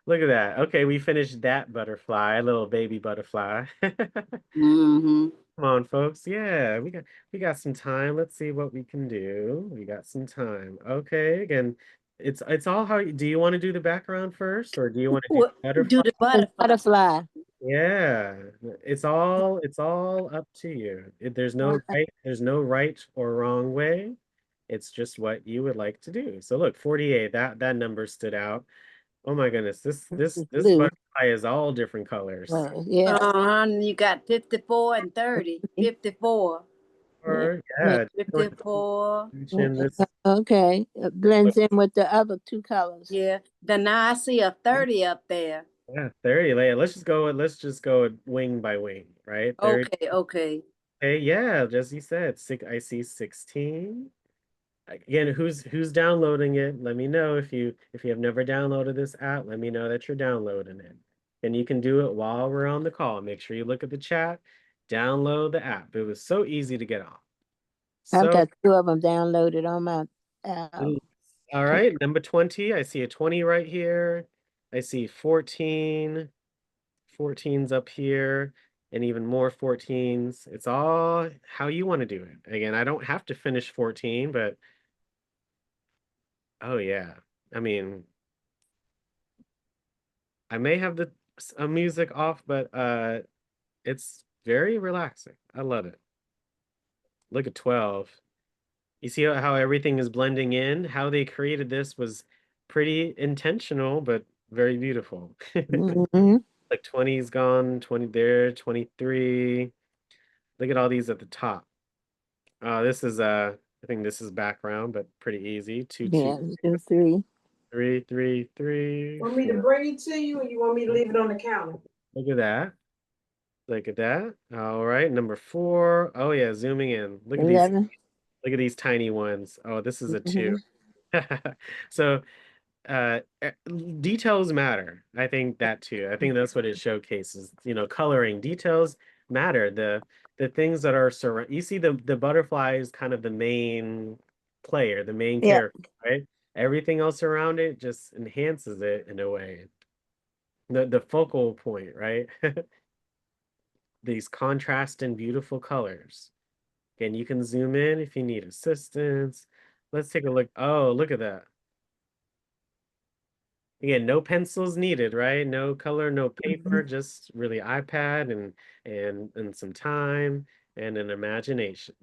Look at that. Okay, we finished that butterfly, little baby butterfly. Mm-hmm. Come on, folks. Yeah, we got some time. Let's see what we can do. We got some time. Okay, again, it's all how do you want to do the background first, or do you want to do What, butterfly? do the butterfly. Butterfly. Yeah, it's all up to you. There's no right or wrong way. It's just what you would like to do. So look, 48, that number stood out. Oh my goodness, this Blue. butterfly is all different colors. Yeah. You got 54 and 30. 54. Or yeah, 54. this Okay. It blends in with the other two colors. Yeah. Then now I see a 30 up there. yeah, 30. Let's just go wing by wing, right? 30. Okay. Okay, yeah, just you said, I see 16. Again, who's downloading it? Let me know if you have never downloaded this app, let me know that you're downloading it. And you can do it while we're on the call. Make sure you look at the chat, download the app. It was so easy to get on. I've So, got two of them downloaded on my all right, number 20. I see a 20 right here. I see 14. 14's up here, and even more 14s. It's all how you want to do it. Again, I don't have to finish 14, but oh yeah. I mean, I may have the music off, but it's very relaxing. I love it. Look at 12. You see how everything is blending in? How they created this was pretty intentional, but very beautiful. Mhm. Like 20's gone, 20 there, 23. Look at all these at the top. This is I think this is background, but pretty easy. 2, 2. Yeah, 2, 3. Three, three, three, Want me to four. bring it to you or you want me to leave it on the counter? Look at that. Look at that. All right, number 4. Oh yeah, zooming in. Look at these. 11. Look at these tiny ones. Oh, this is a 2. Mhm. So uh eh, details matter. I think that too. I think that's what it showcases. Coloring details matter. The things that are surround, you see the butterfly is kind of the main player, the main Yeah. character, right? Everything else around it just enhances it in a way. The focal point, right? These contrast and beautiful colors. Again, you can zoom in if you need assistance. Let's take a look. Oh, look at that. Again, no pencils needed, right? No color, no paper, just really iPad and some time and an imagination.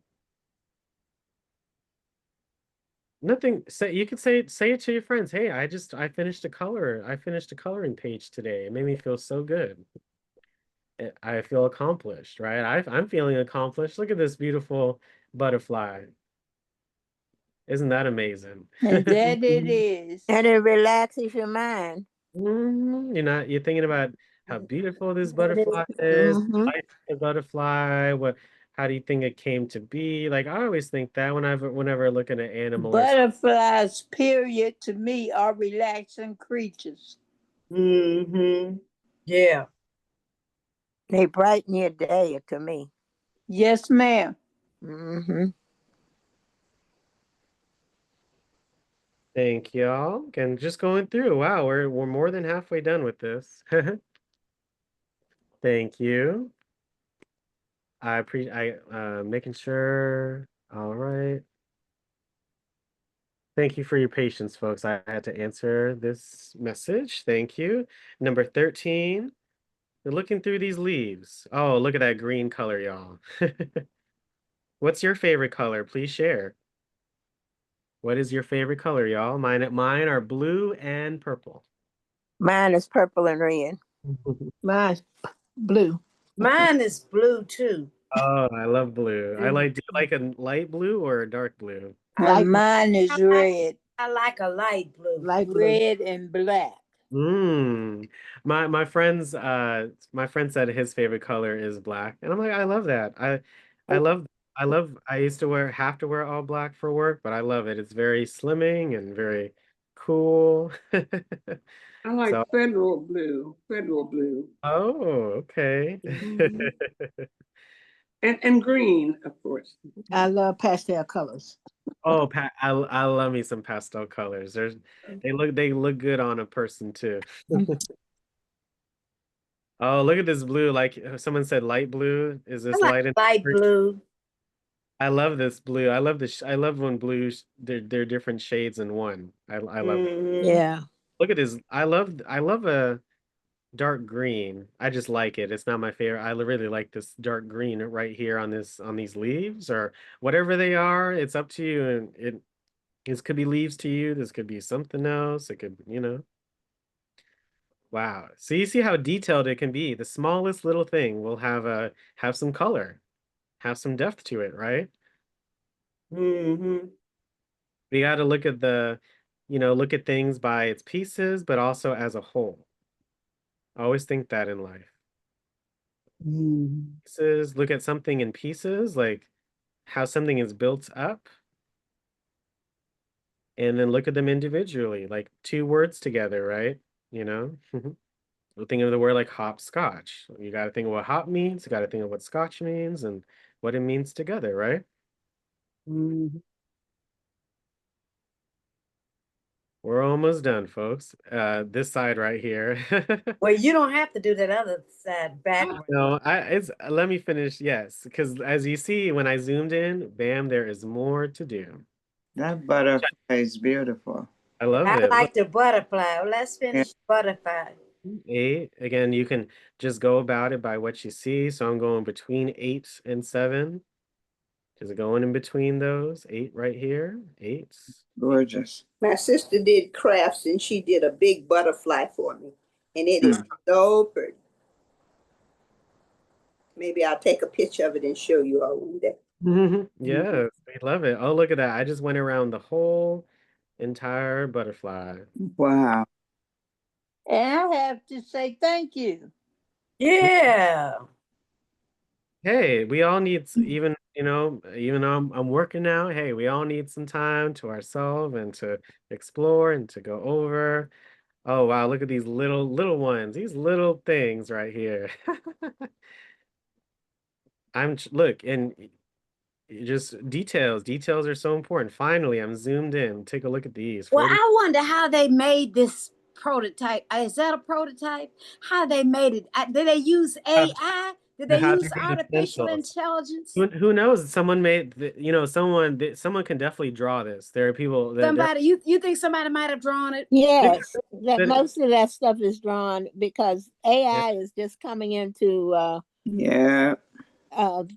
Nothing. You could say it to your friends. Hey, I finished a coloring page today. It made me feel so good. I feel accomplished, right? I'm feeling accomplished. Look at this beautiful butterfly. Isn't that amazing? And that it is. And it relaxes your mind. You're thinking about how beautiful this butterfly is, Mhm. life of the butterfly, how do you think it came to be? Like I always think that whenever looking at animal or something. Butterflies, period, to me are relaxing creatures. Yeah. They brighten your day to me. Yes, ma'am. Hmm. Thank y'all. And just going through. Wow, we're more than halfway done with this. Thank you. I making sure. All right. Thank you for your patience, folks. I had to answer this message. Thank you. Number 13. We're looking through these leaves. Oh, look at that green color, y'all. What's your favorite color? Please share. What is your favorite color, y'all? Mine are blue and purple. Mine is purple and red. Mine's blue. Mine is blue too. Oh, I love blue. Do you like a light blue or a dark blue? Mine is red. I like a light blue. Like red and black. My friend said his favorite color is black. And I'm like, I love that. I used to have to wear all black for work, but I love it. It's very slimming and very cool. I like So, federal blue. oh, okay. And green, of course. I love pastel colors. Oh, I love me some pastel colors. They look good on a person too. Oh, look at this blue. Like someone said, light blue. Is this I light like and light blue. I love this blue. I love I love when blues they're different shades in one. I love it. Yeah. Look at this. I love a dark green. I just like it. It's not my favorite. I really like this dark green right here on these leaves or whatever they are. It's up to you, and this could be leaves to you. This could be something else. It could, Wow. So you see how detailed it can be. The smallest little thing will have some color, have some depth to it, right? We got to look at things by its pieces, but also as a whole. I always think that in life. Pieces, look at something in pieces, like how something is built up, and then look at them individually, like two words together, right? We'll think of the word like hopscotch. You got to think of what hop means, you got to think of what scotch means, and what it means together, right? We're almost done, folks. This side right here. Well, you don't have to do that other side backwards. No, let me finish. Yes, because as you see, when I zoomed in, bam, there is more to do. That butterfly is beautiful. I love I it. like the butterfly. Well, let's finish butterfly. 8. Again, you can just go about it by what you see. So I'm going between 8 and 7. Just going in between those. 8 right here. 8. Gorgeous. My sister did crafts and she did a big butterfly for me. And it is so pretty. Maybe I'll take a picture of it and show you all that. Yes, we love it. Oh, look at that. I just went around the whole entire butterfly. Wow. And I have to say thank you. Yeah. Hey, we all need even even though I'm working now, hey, we all need some time to ourselves and to explore and to go over. Oh wow, look at these little ones, these little things right here. Look, and just details are so important. Finally, I'm zoomed in. Take a look at these. Well, 40. I wonder how they made this prototype. Is that a prototype? How they made it? Did they use AI? Did they use artificial intelligence? Who knows? Someone someone can definitely draw this. There are people that Somebody, you think somebody might have drawn it? Yes, that That- most of that stuff is drawn because AI is just coming into Yeah.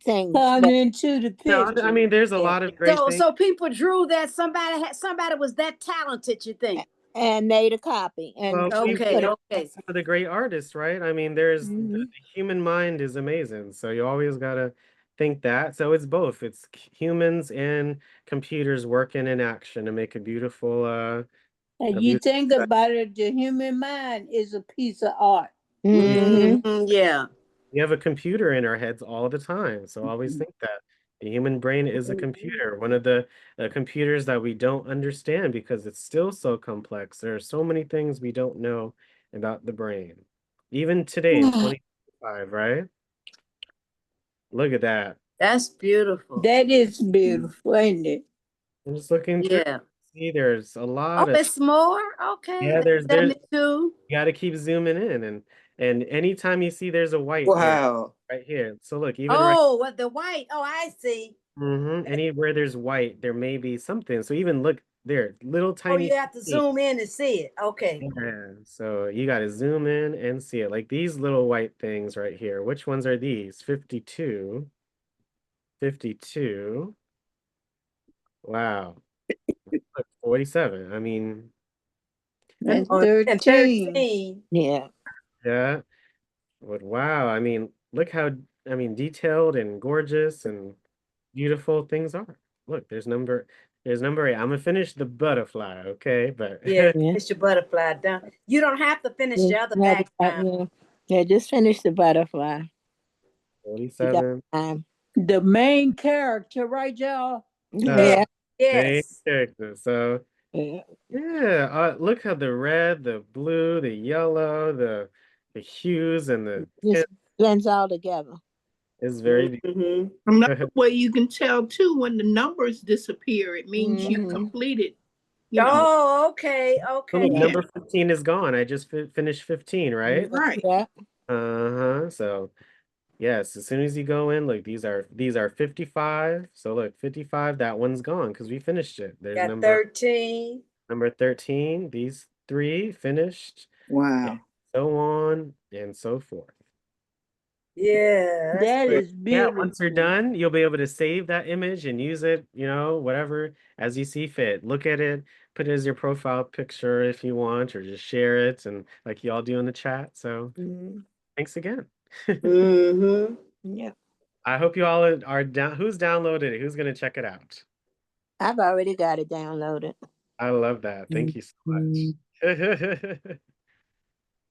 things. Coming into the no, picture. I mean, there's a lot of great things. So people drew that. Somebody was that talented. You think? And made a copy. And Well, Okay, okay. some of the great artists, right? I mean, there's the human mind is amazing. So you always gotta think that. So it's both. It's humans and computers working in action to make a beautiful And you think about it, the human mind is a piece of art. Yeah. We have a computer in our heads all the time. So always think that. The human brain is a computer, one of the computers that we don't understand because it's still so complex. There are so many things we don't know about the brain. Even today in 2025, right? Look at that. That's beautiful. That is beautiful, ain't it? I'm just looking through. Yeah. See, there's a lot of it's more? Okay. yeah, there's too. you gotta keep zooming in and anytime you see there's a white here, Wow. right here. So look, even right What the white? Oh, I see. anywhere there's white, there may be something. So even look there, little tiny. You have to zoom in and see it. Okay. Yeah, so you got to zoom in and see it. Like these little white things right here. Which ones are these? 52. 52. Wow. Look, 47. I mean, And And 13. Yeah. yeah. But wow, I mean, look how detailed and gorgeous and beautiful things are. Look, there's number 8. I'm gonna finish the butterfly, okay? But finish your butterfly done. You don't have to finish the other background. Yeah, just finish the butterfly. 47. The main character, right, y'all? Yeah. Main character. So yeah, look how the red, the blue, the yellow, the hues and the Just blends all together. is very Another way you can tell too, when the numbers disappear, it means you completed. You know. Oh, okay. So Okay. look, number 15 is gone. I just finished 15, right? Right. Yeah. So yes, as soon as you go in, look, these are 55. So look, 55, that one's gone because we finished it. There's Got 13. number 13. These 3 finished. Wow. So on and so forth. Yeah. That is beautiful. Yeah, once you're done, you'll be able to save that image and use it, whatever as you see fit. Look at it, put it as your profile picture if you want, or just share it and like y'all do in the chat. So thanks again. Yeah. I hope you all are down. Who's downloaded it? Who's gonna check it out? I've already got it downloaded. I love that. Thank you so much.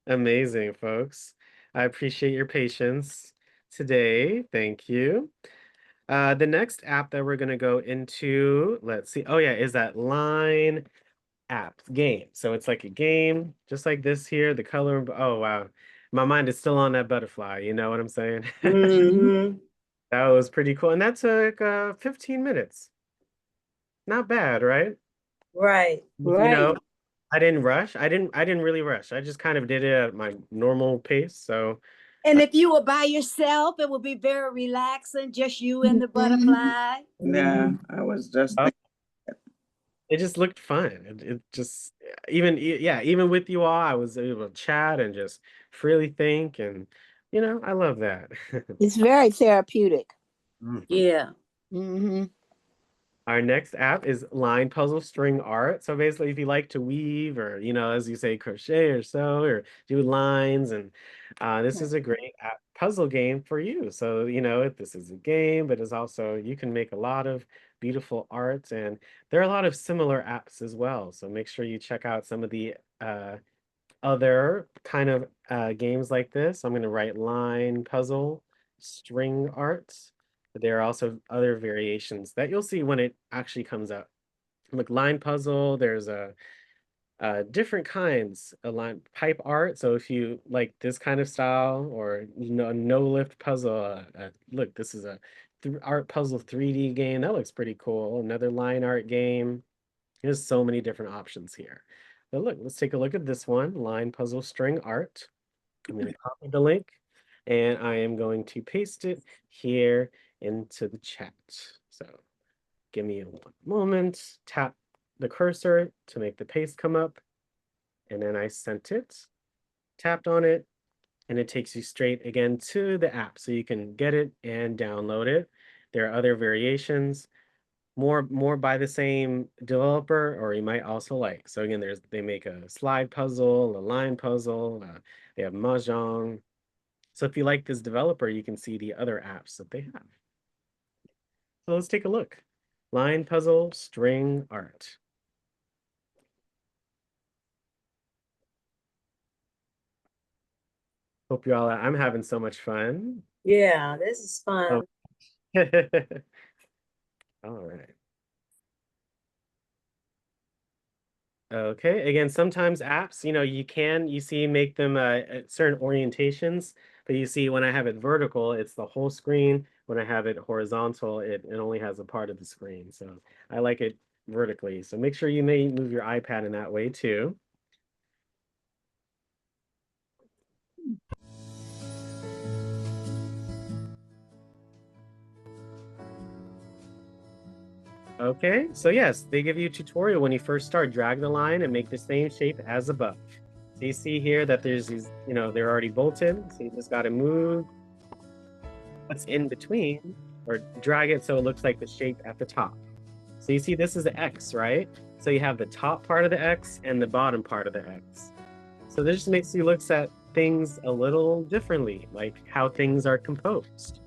Amazing, folks. I appreciate your patience today. Thank you. The next app that we're going to go into, let's see. Oh, yeah, is that Line app game. So it's like a game, just like this here. The color. Oh, wow. My mind is still on that butterfly. You know what I'm saying? That was pretty cool. And that took 15 minutes. Not bad, right? Right. I didn't rush. I didn't really rush. I just kind of did it at my normal pace. So And if you were by yourself, it would be very relaxing, just you and the butterfly. Yeah, I was just it just looked fun. It just even with you all, I was able to chat and just freely think, and I love that. It's very therapeutic. Yeah. Our next app is Line Puzzle String Art. So basically, if you like to weave or, as you say, crochet or sew or do lines, and this is a great puzzle game for you. So, this is a game, but it's also, you can make a lot of beautiful art, and there are a lot of similar apps as well. So make sure you check out some of the other kind of games like this. I'm going to write line, puzzle, string art. But there are also other variations that you'll see when it actually comes out. Like line puzzle, there's a different kinds of line pipe art. So if you like this kind of style, or no lift puzzle, look, this is a art puzzle 3D game that looks pretty cool. Another line art game. There's so many different options here. But look, let's take a look at this one, line puzzle string art. I'm going to copy the link, and I am going to paste it here into the chat. So give me one moment. Tap the cursor to make the paste come up, and then I sent it, tapped on it, and it takes you straight again to the app, so you can get it and download it. There are other variations, more by the same developer, or you might also like. So again, they make a slide puzzle, a line puzzle, they have Mahjong. So if you like this developer, you can see the other apps that they have. So let's take a look. Line puzzle string art. Hope you all, I'm having so much fun. Yeah, this is fun. Oh. All right. Okay, again, sometimes apps, you see make them at certain orientations, but you see when I have it vertical, it's the whole screen. When I have it horizontal, it only has a part of the screen. So I like it vertically. So make sure you may move your iPad in that way too. Okay, so yes, they give you a tutorial when you first start. Drag the line and make the same shape as above. So you see here that there's these, they're already bolted. So you just got to move what's in between, or drag it so it looks like the shape at the top. So you see this is the X, right? So you have the top part of the X and the bottom part of the X. So this just makes you look at things a little differently, like how things are composed.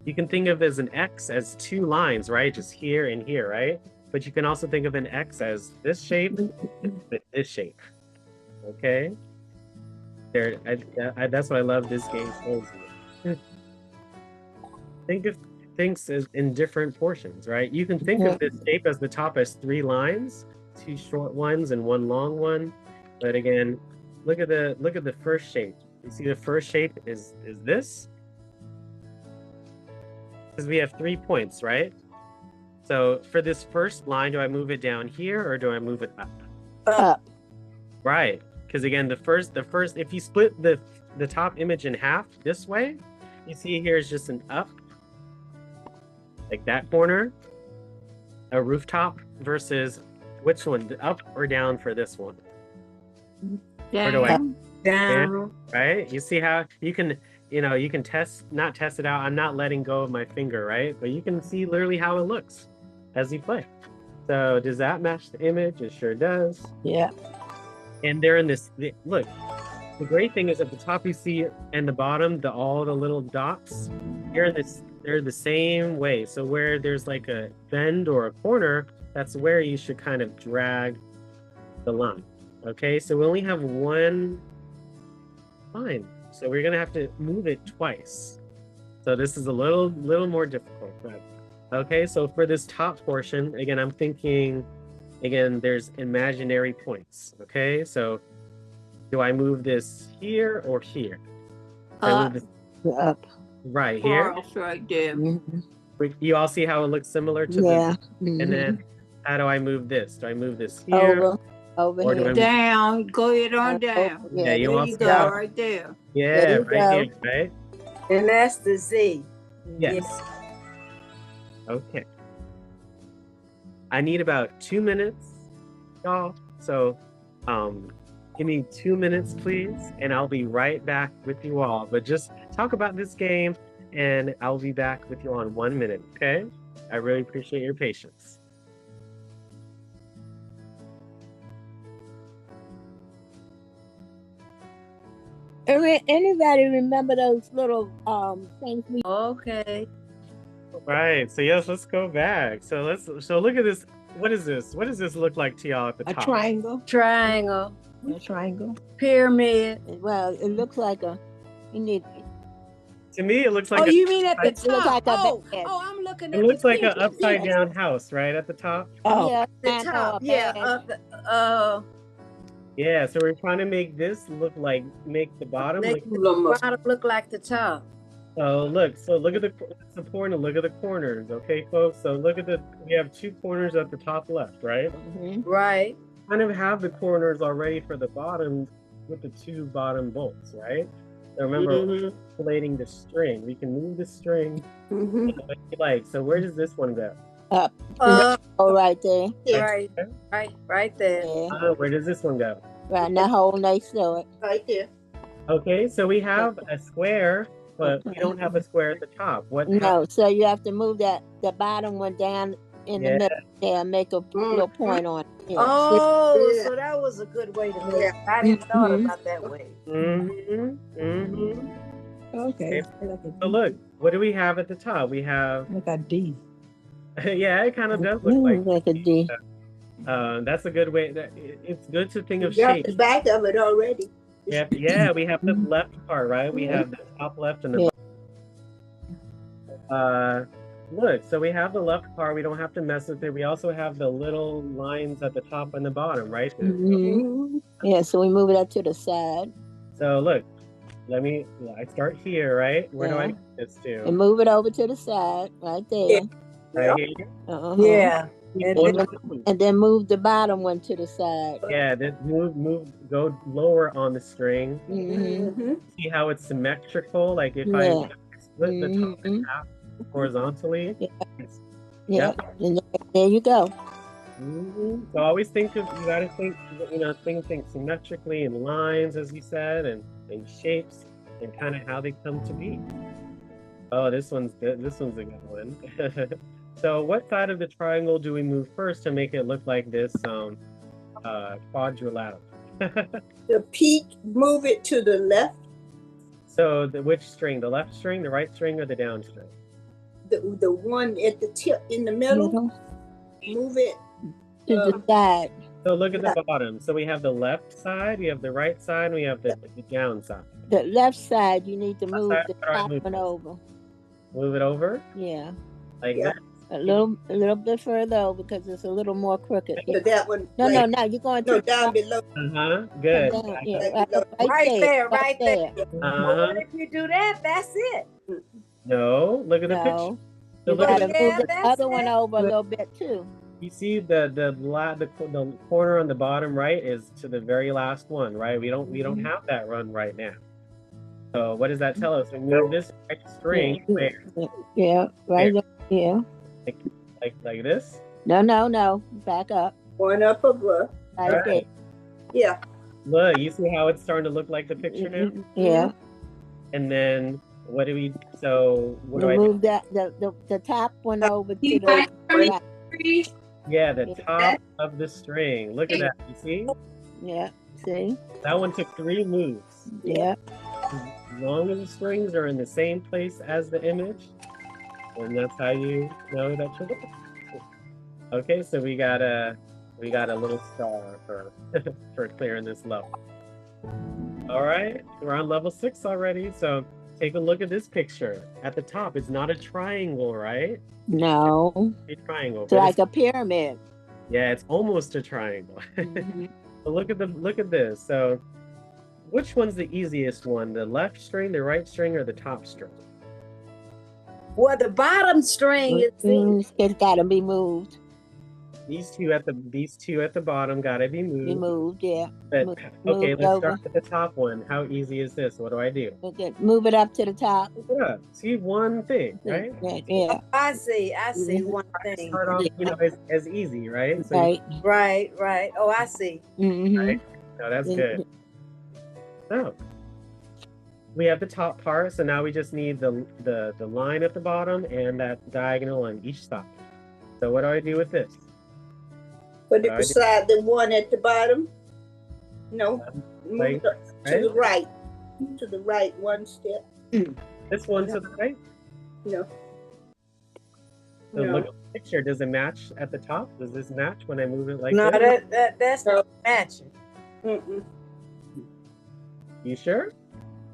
You can think of as an X as two lines, right? Just here and here, right? But you can also think of an X as this shape with this shape. Okay? That's why I love this game shows you. Think of things as in different portions, right? You can think of this shape as the top as 3 lines, 2 short ones and 1 long one. But again, look at the first shape. You see the first shape is this? Because we have 3 points, right? So for this first line, do I move it down here or do I move it up? Up. Right. Because again, the first, if you split the top image in half this way, you see here is just an up, like that corner, a rooftop, versus which one, the up or down for this one? Down. Down. Right? You see how you can, you can not test it out. I'm not letting go of my finger, right? But you can see literally how it looks as you play. So does that match the image? It sure does. Yeah. And they're in this, look, the great thing is at the top you see, and the bottom, all the little dots, they're the same way. So where there's like a bend or a corner, that's where you should kind of drag the line. Okay, so we only have 1 line. So we're gonna have to move it twice. So this is a little more difficult, but okay, so for this top portion, again, I'm thinking, there's imaginary points. Okay, so do I move this here or here? I move this Up. right here. Cross right there. You all see how it looks similar to Yeah. this? And then how do I move this? Do I move this here? Over Or do here. I move- Down. Go ahead on down. Yeah, you There all you see go, how- right there. Yeah, There you right go. here, right? And that's the Z. Yes. Okay. I need about 2 minutes, y'all. So give me 2 minutes, please, and I'll be right back with you all. But just talk about this game, and I'll be back with you on 1 minute, okay? I really appreciate your patience. Anybody remember those little things we Okay. Right. So yes, let's go back. So look at this. What is this? What does this look like to y'all at the A top? triangle. Triangle, A triangle. pyramid. Well, it looks like you need, To me, it looks like Oh, you mean at the it looks top? like a Oh, bed. I'm looking it at looks the like an picture. upside down house, right at the top. Oh, Yeah, The I know, top, a yeah, bed. Yeah. So we're trying to make this make the bottom. make the bottom look like the top. So look at it's important to look at the corners, okay, folks? So we have 2 corners at the top left, right? Mhm. Right. Kind of have the corners already for the bottom with the 2 bottom bolts, right? So remember, manipulating the string. We can move the string Mhm. the way you like. So where does this one go? Up. Up, Oh, right there. right there. Yeah. Where does this one go? Right in that hole next to it. Right there. Okay, so we have a square, but we don't have a square at the top. No, so you have to move the bottom one down in the middle there and make a little point on it. Yeah. Oh, Yeah. so that was a good way to make it. I didn't thought Mhm. about that way. okay. So look, what do we have at the top? We have Like a D. yeah, it kind of does look like Like a D. that's a good way. It's good to think of You got shape. the back of it already. Yeah, we have the left part, right? We have the top left and the look, so we have the left part. We don't have to mess with it. We also have the little lines at the top and the bottom, right? Mhm. Yeah, so we move it up to the side So look, I start here, right? Where do I Yeah. do this to? and move it over to the side right there. Right here? Uh-huh. Yeah. And Or then, And then move the bottom one to the side. yeah, then go lower on the string. Mhm. See how it's symmetrical? Like if Yeah. I split the top in Mhm. half horizontally. Yeah. it's- Yeah. And there you go. So always you gotta think, think symmetrically in lines, as you said, and shapes, and kind of how they come to be. Oh, this one's good. This one's a good one. So what side of the triangle do we move first to make it look like this quadrilateral? The peak, move it to the left. So which string? The left string, the right string, or the down string? The one at the tip in the middle. Move it. To the side. So look at the bottom. So we have the left side, we have the right side, and we have the down side. The left side, you need to move side, the how do I top move one this? over. Move it over Yeah. like Yeah. that. A little bit further over because it's a little more crooked. So that one. No, right. no, you're going No, to down below. Good. down, yeah, Right below. right there, right there. Uh-huh. If you do that, that's it. No, look at the picture. No. So You look gotta at move the that's other one it. over a little bit too. you see the corner on the bottom right is to the very last one, right? We don't have that run right now. So what does that tell us? We move this right string where? Yeah, right there. Yeah. Like this? No. Back up. One up above. Right Right. there. Yeah. Look, you see how it's starting to look like the picture now? Yeah. And then what do we? So what do You I do? move that the top one over to the right. Yeah, the top of the string. Look at that. You see? Yeah. See? That one took 3 moves. Yeah. As long as the strings are in the same place as the image, and that's how you know that you're looking. Okay, so we got a little star for for clearing this level. All right, we're on level 6 already. So take a look at this picture. At the top, it's not a triangle, right? No. A triangle. It's but like a pyramid. yeah, it's almost a triangle. Mhm. So look at this. So which one's the easiest one? The left string, the right string, or the top string? Well, the bottom string is It's gotta be moved. These two at the bottom gotta be moved. Be moved, yeah. But Move- okay, moved let's over. start with the top one. How easy is this? What do I do? Okay, move it up to the top. Look it up. See one thing, right? Yeah. I see one thing. Start off, as easy, right? So Right. Right. Oh, I see. Mm-hmm. right? No, that's good. So we have the top part, so now we just need the line at the bottom and that diagonal on each side. So what do I do with this? Put it Right. beside the one at the bottom. No. Move Right. it to the right. To the right one step. This one to the right? No. So Yeah. look at the picture. Does it match at the top? Does this match when I move it like No, this? that's not matching. You sure?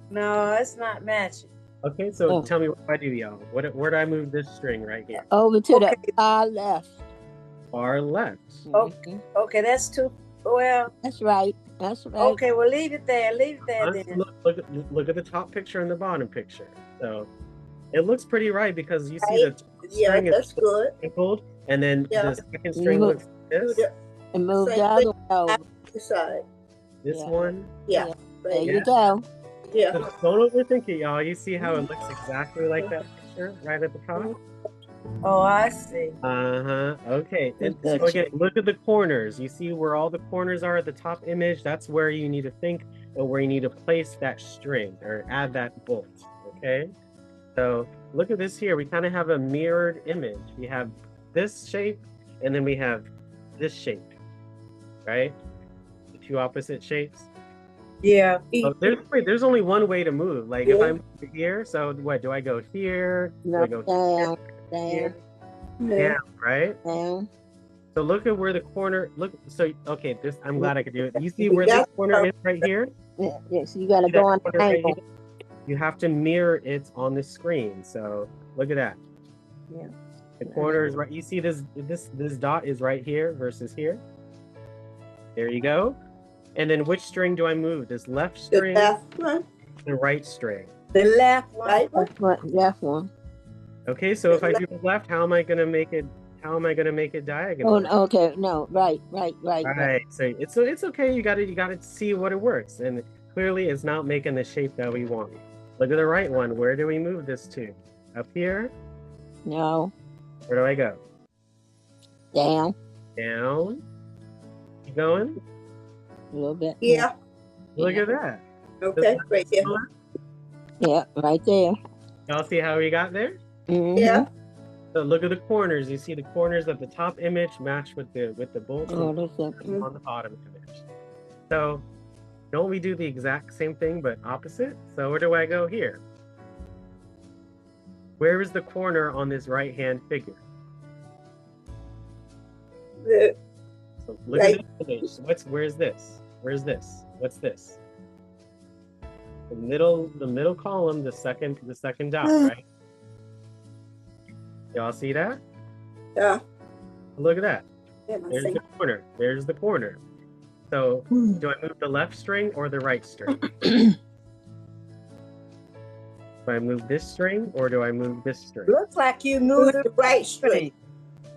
No, it's not matching. Okay, so Oh. tell me what do I do, y'all? Where do I move this string right here? Over to the far left. Far left. Okay, okay, that's too well. That's right. That's right. Okay, well leave it there. Leave it there Honestly, then. look at the top picture and the bottom picture. So it looks pretty right because you see the top Yeah, string is that's good. sprinkled, and then Yeah. the second string Move- looks like this. And move the Same other thing. one over. The side. This Yeah. one. Yeah. There Right. you go. Yeah. So don't overthink it, y'all. You see how it looks exactly like that picture right at the top? Oh, I see. Uh-huh. Okay. And so Gotcha. again, look at the corners. You see where all the corners are at the top image? That's where you need to think or where you need to place that string or add that bolt. Okay. So look at this here. We kind of have a mirrored image. We have this shape and then we have this shape, right? The two opposite shapes. Yeah. Oh, there's only one way to move. Like if I move here, so what do I go here? Do I No, go down, here? down, Down, right? down. So look at where the corner. Look. So okay, I'm glad I could do it. You see where the corner is right here? Yeah, yes, you gotta See go that on corner the right angle. here? You have to mirror it on the screen. So look at that. Yeah. The corner is right. You see this dot is right here versus here. There you go. And then which string do I move? This left The string, left one. the right string. The left one. Right one. Left one, left one. Okay, so if I do the left, how am I gonna make it? How am I gonna make it diagonal? Oh, no, okay, no, right. Right. So it's okay. You gotta see what it works, and clearly it's not making the shape that we want. Look at the right one. Where do we move this to? Up here? No, Where do I go? down Down. Keep going. a little bit. Yeah. Look at that. Okay. Right there. Yeah, right there. Y'all see how we got there? Mhm. Yeah. So look at the corners. You see the corners of the top image match with the bolts Oh, on that's it. the bottom image. So don't we do the exact same thing but opposite? So where do I go here? Where is the corner on this right hand figure? The, So look at the image. So where's this? Where's this? What's this? The middle column, the second dot, right? Y'all see that? yeah. Look at that. Yeah, my There's thing. the corner. There's the corner. So do I move the left string or the right string? Do I move this string or do I move this string? Looks like you moved The right string.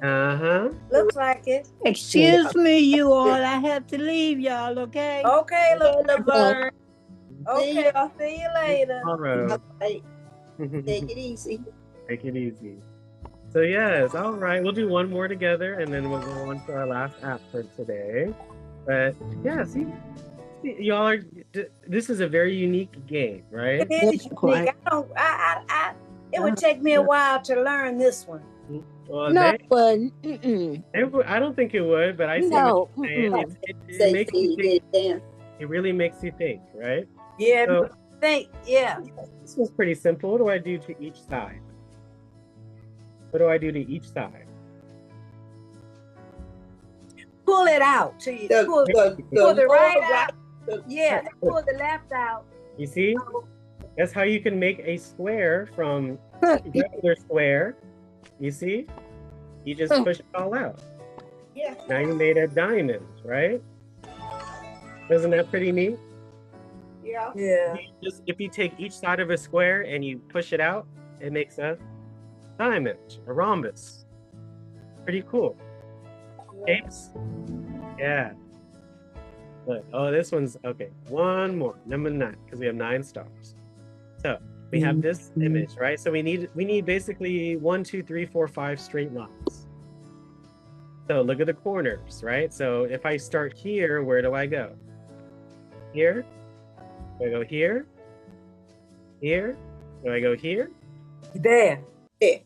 Uh-huh. Looks like it. Excuse me, you all. I have to leave y'all, okay? Okay, Laverne. See Okay, ya. see you later. Tomorrow. Right. Take it easy. Take it easy. So yes, all right. We'll do one more together and then we'll go on to our last app for today. But yeah, see y'all are this is a very unique game, right? It is unique. It would take me a while to learn this one. Well, No, it wouldn't. Mm-mm. I don't think it would, but I see No, what you're saying. mm-mm. It Say, makes see, you you think. did it It really makes you think, right? Yeah, So yeah. this was pretty simple. What do I do to each side? What do I do to each side? Pull it out. So you The- pull, the- pull the right the- out. Yeah, pull the left out. You see? That's how you can make a square from regular square. You see? You just push it all out. Yeah. Now you made a diamond, right? Isn't that pretty neat? Yeah. Yeah. If you take each side of a square and you push it out, it makes a diamond, a rhombus. Pretty cool. Shapes? Yeah. Look, oh, this one's okay. One more, number 9, because we have 9 stars. So we have this image, right? So we need basically 1, 2, 3, 4, 5 straight lines. So look at the corners, right? So if I start here, where do I go? Here? Do I go here? Here? Do I go here? There.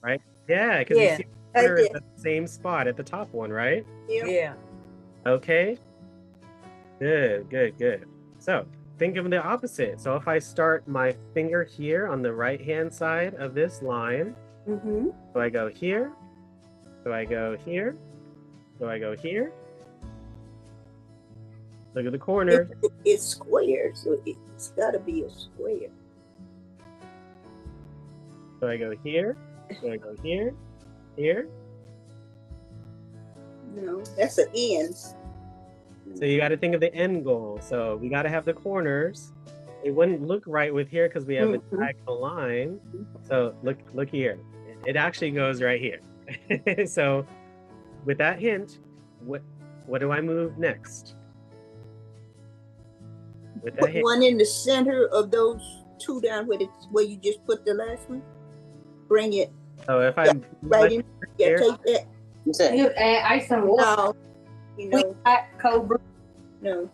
Right? Yeah, because Yeah. you see the corner is at the same spot at the top one, right? Yeah. Okay. Good. So think of the opposite. So if I start my finger here on the right hand side of this line, Mm-hmm. so I go here, So I go here. So I go here. Look at the corner. It's square, so it's gotta be a square. So I go here. So I go here. Here. No, that's an end. So you got to think of the end goal. So we got to have the corners. It wouldn't look right with here because we have a diagonal line. So look here. It actually goes right here. So with that hint, what do I move next? With that Put hint, one in the center of those two down where you just put the last one. Bring it so if I move right in. Yeah, here, take that. You add ice and water. No, you know, Cold brew. no.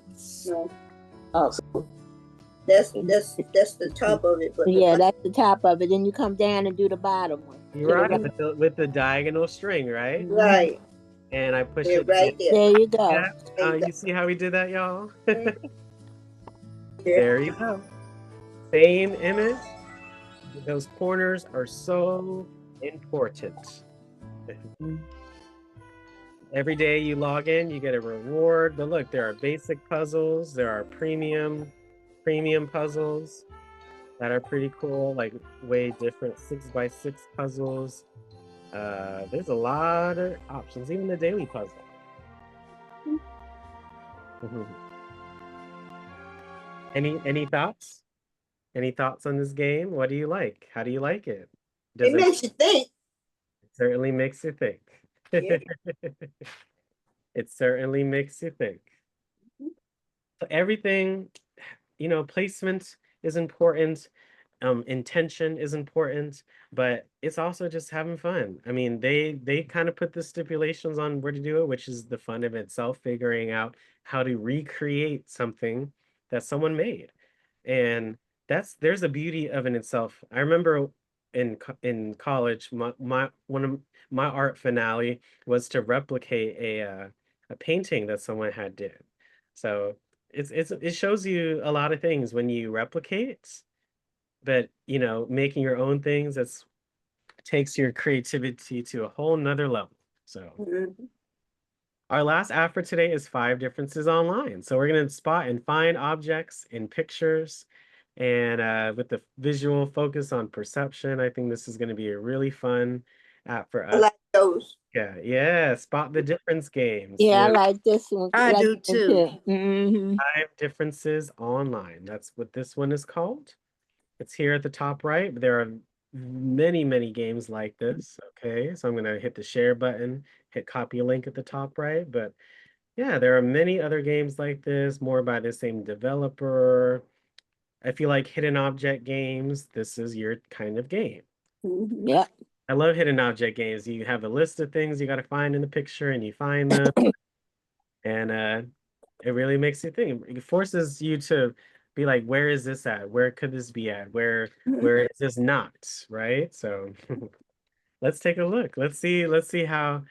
Oh, That's the top of it. But yeah, that's the top of it. Then you come down and do the bottom one. you're right with the diagonal string, right? right. And I push They're it right there. There you go. Yeah. You see how we did that, y'all? There you go. Same image. Those corners are so important. Every day you log in, you get a reward. But look, there are basic puzzles. There are premium puzzles that are pretty cool, like way different 6x6 puzzles. There's a lot of options, even the daily puzzle. Any thoughts? Any thoughts on this game? What do you like? How do you like it? It makes you think. It certainly makes you think. Yeah. It certainly makes you think. So everything, placement is important. Intention is important, but it's also just having fun. I mean, they kind of put the stipulations on where to do it, which is the fun of itself, figuring out how to recreate something that someone made. And there's a beauty of it in itself. I remember in college, one of my art finale was to replicate a painting that someone had did. So it shows you a lot of things when you replicate, but making your own things takes your creativity to a whole nother level. So our last app for today is 5 differences online. So we're going to spot and find objects in pictures, and with the visual focus on perception, I think this is going to be a really fun app for us. I like those. Yeah, spot the difference games. Yeah, I like this one. I do this one too. Mhm. 5 differences online. That's what this one is called. It's here at the top right, but there are many games like this. Okay, so I'm going to hit the share button, hit copy link at the top right. But yeah, there are many other games like this, more by the same developer. If you like hidden object games, this is your kind of game. Yeah. I love hidden object games. You have a list of things you got to find in the picture, and you find them, and it really makes you think. It forces you to be like, where is this at? Where could this be at? Where is this not? Right? So let's take a look. Let's see how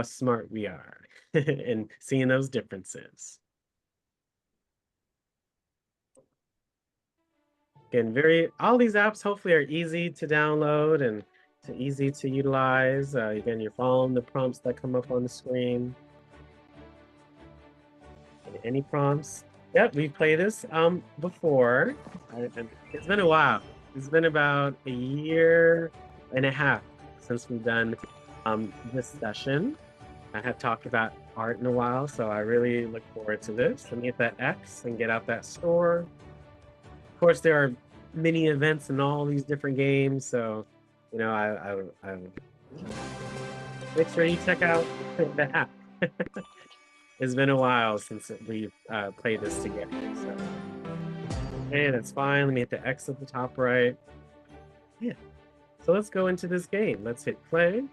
smart we are in seeing those differences. Again, all these apps hopefully are easy to download and easy to utilize. Again, you're following the prompts that come up on the screen. Any prompts? Yep, we've played this before. It's been a while. It's been about a year and a half since we've done this session. I have talked about art in a while, so I really look forward to this. Let me hit that X and get out that store. Of course, there are mini events in all these different games, so I make sure you check out the app. It's been a while since we've played this together. So, and it's fine. Let me hit the X at the top right. Yeah. So let's go into this game. Let's hit play.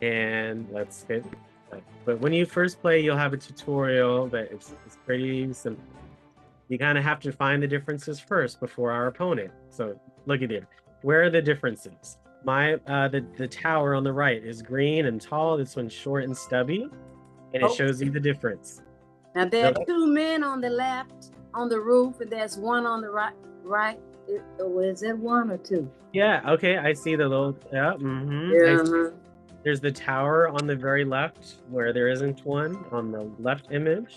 And let's hit play. But when you first play, you'll have a tutorial, but it's pretty simple. You kind of have to find the differences first before our opponent. So look at it. Where are the differences? The tower on the right is green and tall. This one's short and stubby, and it shows you the difference. Now there are 2 men on the left on the roof, and there's one on the right. Is that one or two? Yeah, okay, I see the little, yeah, Yeah. There's the tower on the very left where there isn't one on the left image.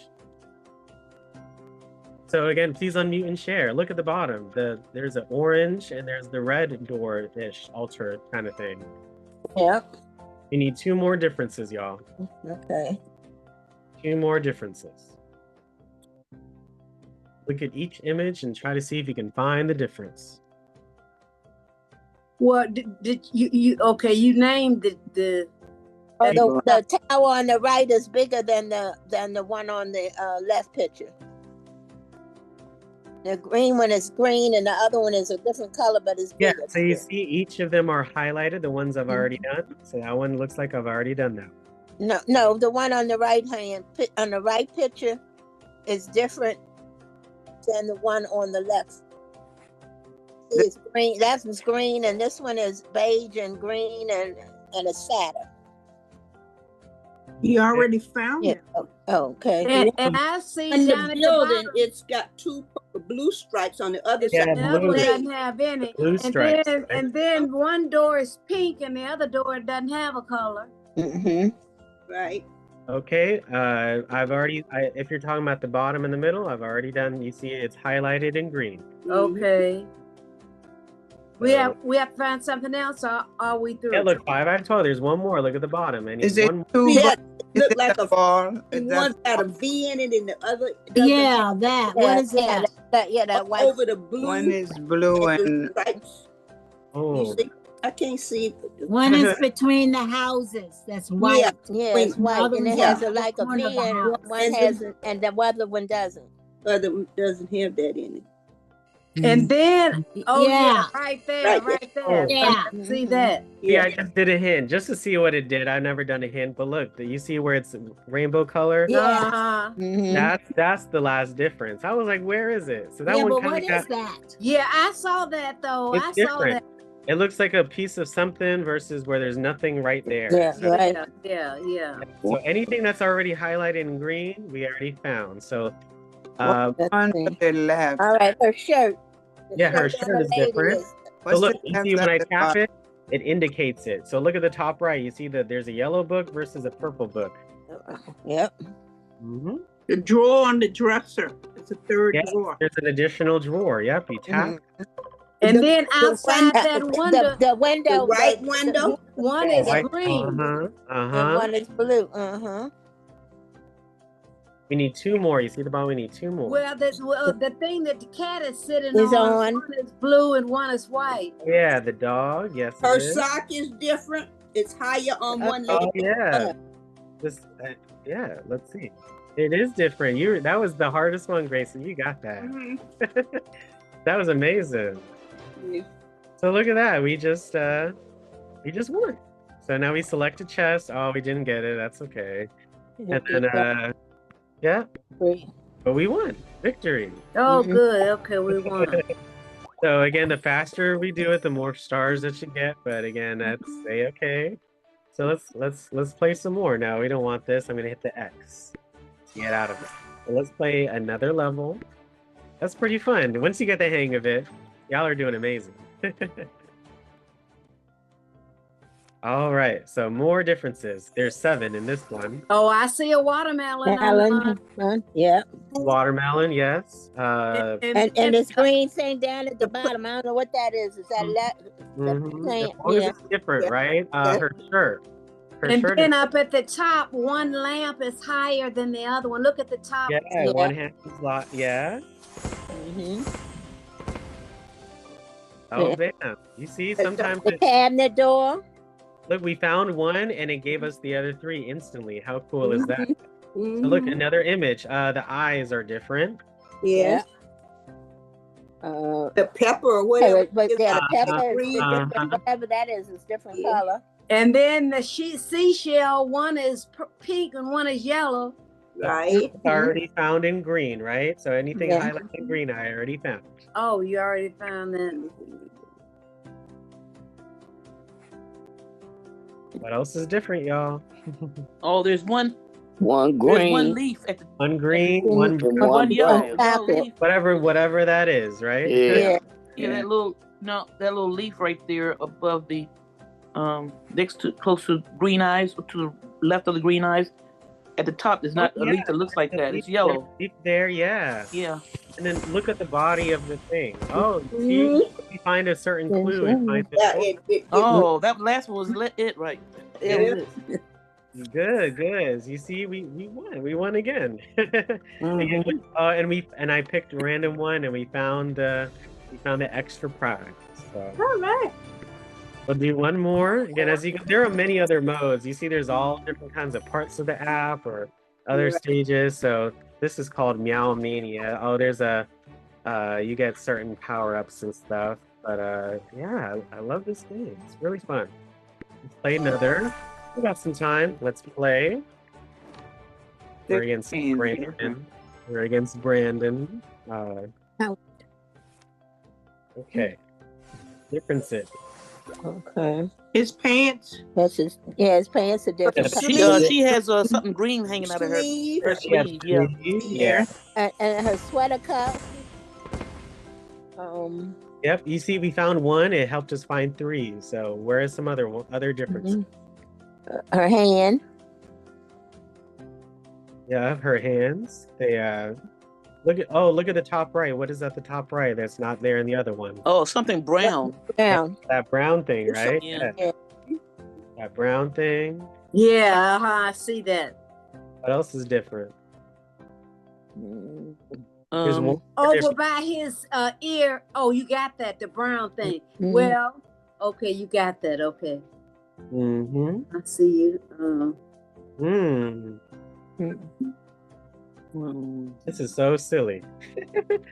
So again, please unmute and share. Look at the bottom. There's an orange and there's the red door-ish altar kind of thing. Yep. You need 2 more differences, y'all. Okay. 2 more differences. Look at each image and try to see if you can find the difference. Well, did you okay? You named the Oh, the tower on the right is bigger than the one on the left picture. The green one is green and the other one is a different color, but it's Yeah, bigger. so you see each of them are highlighted, the ones I've already done. So that one looks like I've already done that. No, the one on the right picture is different than the one on the left. It's green. That one's green, and this one is beige and green and a satin. You already found Yeah. it. Oh, okay. and I see In down the at building, the bottom, it's got 2 blue stripes on the other Yeah, side. the other one blue. doesn't have any. Blue stripes, right? And then one door is pink and the other door doesn't have a color. Mm-hmm. Right. Okay, if you're talking about the bottom and the middle, I've already done, you see it's highlighted in green. Okay. We So- have to find something else, or are we through? Yeah, look, 5 out of 12. There's one more. Look at the bottom. And Is it one two? Yeah, Is look it like the a ball? Is that one's got a V in it and the other doesn't. Yeah, that. What is that? That white. Over the blue. one is blue and the and stripes. You Oh, see? I can't see. One is between the houses. That's white. Yeah, it's The white, other and it one's has on the like a corner of V, the and house. one And has, and the other one doesn't. Other one doesn't have that in it. And then, oh yeah, Yeah. right there, Right right there. Oh. Yeah. See that? yeah, I just did a hint just to see what it did. I've never done a hint, but look, you see where it's rainbow color? Yeah. Uh-huh. Mhm. That's the last difference. I was like, where is it? So that Yeah, one but kind what of is got, that? Yeah, I saw that though. it's I saw different. that. It looks like a piece of something versus where there's nothing right there. Yeah, So, right. Yeah. so anything that's already highlighted in green, we already found. So, Let's on see. the left. All right, her shirt. The yeah, her on shirt the is lady different. is- So What's look, the you left see when at I the tap bottom? it indicates it. So look at the top right. You see that there's a yellow book versus a purple book. Yep. Mm-hmm. The drawer on the dresser. It's a third Yeah, drawer. there's an additional drawer. Yep, you tap. And The- then the outside that window, The window. The right window. one is White. green. Uh-huh. And Uh-huh. one is blue. Uh-huh. We need 2 more. You see the bottom? We need 2 more. Well, the thing that the cat is sitting Is on, on. one is blue and one is white. Yeah, the dog. Yes, Her it is. sock is different. It's higher on one leg. Oh yeah. This. Yeah. Let's see. It is different. That was the hardest one, Grayson. You got that. Mhm. That was amazing. Yeah. So look at that. We just won. So now we select a chest. Oh, we didn't get it. That's okay. And then yeah, Three. but we won. Victory. Oh, Mhm. good. Okay, we won. So again, the faster we do it, the more stars that you get. But again, that's okay. So let's play some more. Now we don't want this. I'm gonna hit the X to get out of it. So let's play another level. That's pretty fun. Once you get the hang of it, y'all are doing amazing. All right, so more differences. There's 7 in this one. Oh, I see a watermelon. Alan. Yeah. Watermelon, yes. And this green thing down at the bottom. I don't know what that is. Is that Mhm. plant? As long as Yeah. it's different, right? Her shirt. Her And shirt then is, up at the top, one lamp is higher than the other one. Look at the top. yeah, one hand is yeah. Mhm. Oh, damn. You see, sometimes The cabinet door. look, we found one and it gave us the other 3 instantly. How cool is that? Mhm. So look, another image. The eyes are different. Yes. Uh, The pepper or whatever. but yeah, the is pepper is green. different. Whatever that is different Yeah. color. And then the seashell, one is pink and one is yellow. Right. It's already found in green, right? So anything Yeah. highlighted in green, I already found. Oh, you already found that. What else is different, y'all? Oh, there's one One there's one green. leaf at the One green, one one yellow. One Yellow pocket. leaf. whatever that is, right? Yeah. Yeah, Yeah. that little leaf right there above the next to close to green eyes, to the left of the green eyes. At the top, there's not a leaf that looks like that. It's yellow. Leaf there, yeah. Yeah. And then look at the body of the thing. Oh, see, if you find a certain clue, it finds it. Oh, that last one was it right. Yeah. It was it. Good. You see, we won. We won again. And I picked a random one, and we found the extra product. So All right. we'll do one more. Again, there are many other modes. You see, there's all different kinds of parts of the app or other stages. So this is called Meow Mania. Oh, there's you get certain power-ups and stuff. But yeah, I love this game. It's really fun. Let's play another. We got some time. Let's play. We're against Brandon. Okay. Differences. Okay. His pants. His pants are different. She has something green hanging out of her sleeve. Yeah. Yeah. And her sweater cup. Yep. You see, we found one. It helped us find three. So where are some other differences? Her hand. Yeah, her hands. They look at the top right. What is at the top right that's not there in the other one? Oh, something brown. Brown. That brown thing, right? Yeah. That brown thing. Yeah, I see that. What else is different? There's one more Over difference. by his ear. Oh, you got that, the brown thing. Mhm. Well, okay, you got that. Okay. Mm-hmm. I see you. This is so silly.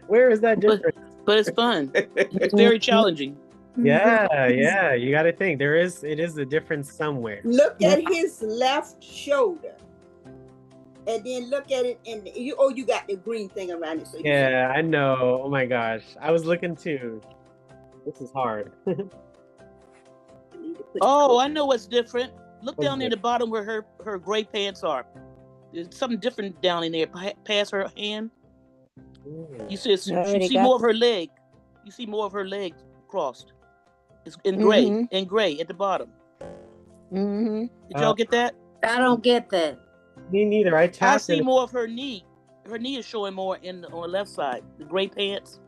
Where is that difference? But it's fun. It's very challenging. Yeah. You got to think it is a difference somewhere. Look at his left shoulder. And then look at it and you got the green thing around it. So Yeah, I know. Oh my gosh. I was looking too. This is hard. Oh, I know what's different. Look down near the bottom where her gray pants are. There's something different down in there past her hand. You see more of her leg. You see more of her leg crossed. It's in gray at the bottom. Mm-hmm. Did y'all get that? I don't get that. Me neither. I see more of her knee. Her knee is showing more on the left side. The gray pants.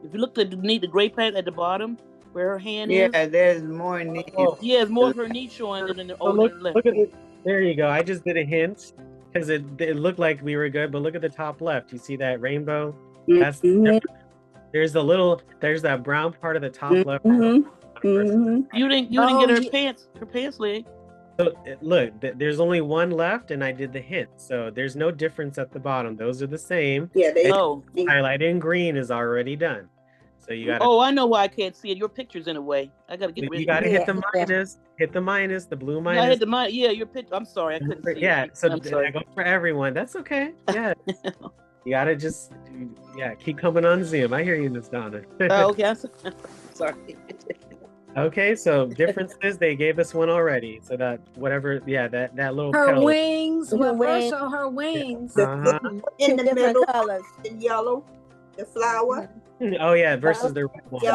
If you look at the gray pants at the bottom, where her hand is. Yeah, there's more knee. Yeah, it's more of her knee showing than the left. Look at it. There you go. I just did a hint because it looked like we were good, but look at the top left. You see that rainbow? That's different. There's that brown part of the top left. You didn't get her pants leg. So look, there's only one left, and I did the hint. So there's no difference at the bottom. Those are the same. Yeah, highlighted in green is already done. So you got. Oh, I know why I can't see it. Your picture's in a way. I gotta get rid of it. You gotta hit the minus. Hit the minus. The blue minus. I hit the minus. Yeah, your picture. I'm sorry, I couldn't see. Yeah, it. so I'm sorry. I go for everyone. That's okay. Yeah. You gotta just keep coming on Zoom. I hear you, Miss Donna. Oh, okay. I'm sorry. Okay, so differences, they gave us one already. So that that little Her petal. wings. Well, first of her wings. In the middle, colors. the yellow, the flower. Oh yeah, versus the red one.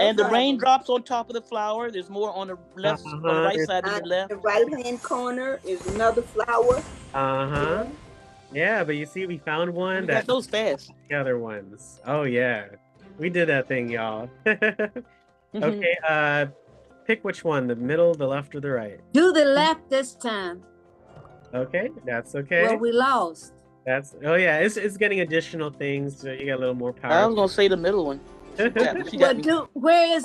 And the raindrops on top of the flower. There's more on the left, on the right side than the left. The right hand corner is another flower. Yeah, but you see, we found one We got those fast. The other ones. Oh yeah, we did that thing, y'all. Okay, pick which one, the middle, the left, or the right. Do the left this time. Okay, that's okay. Well, we lost. It's getting additional things, so you got a little more power. I was gonna say the middle one. Where is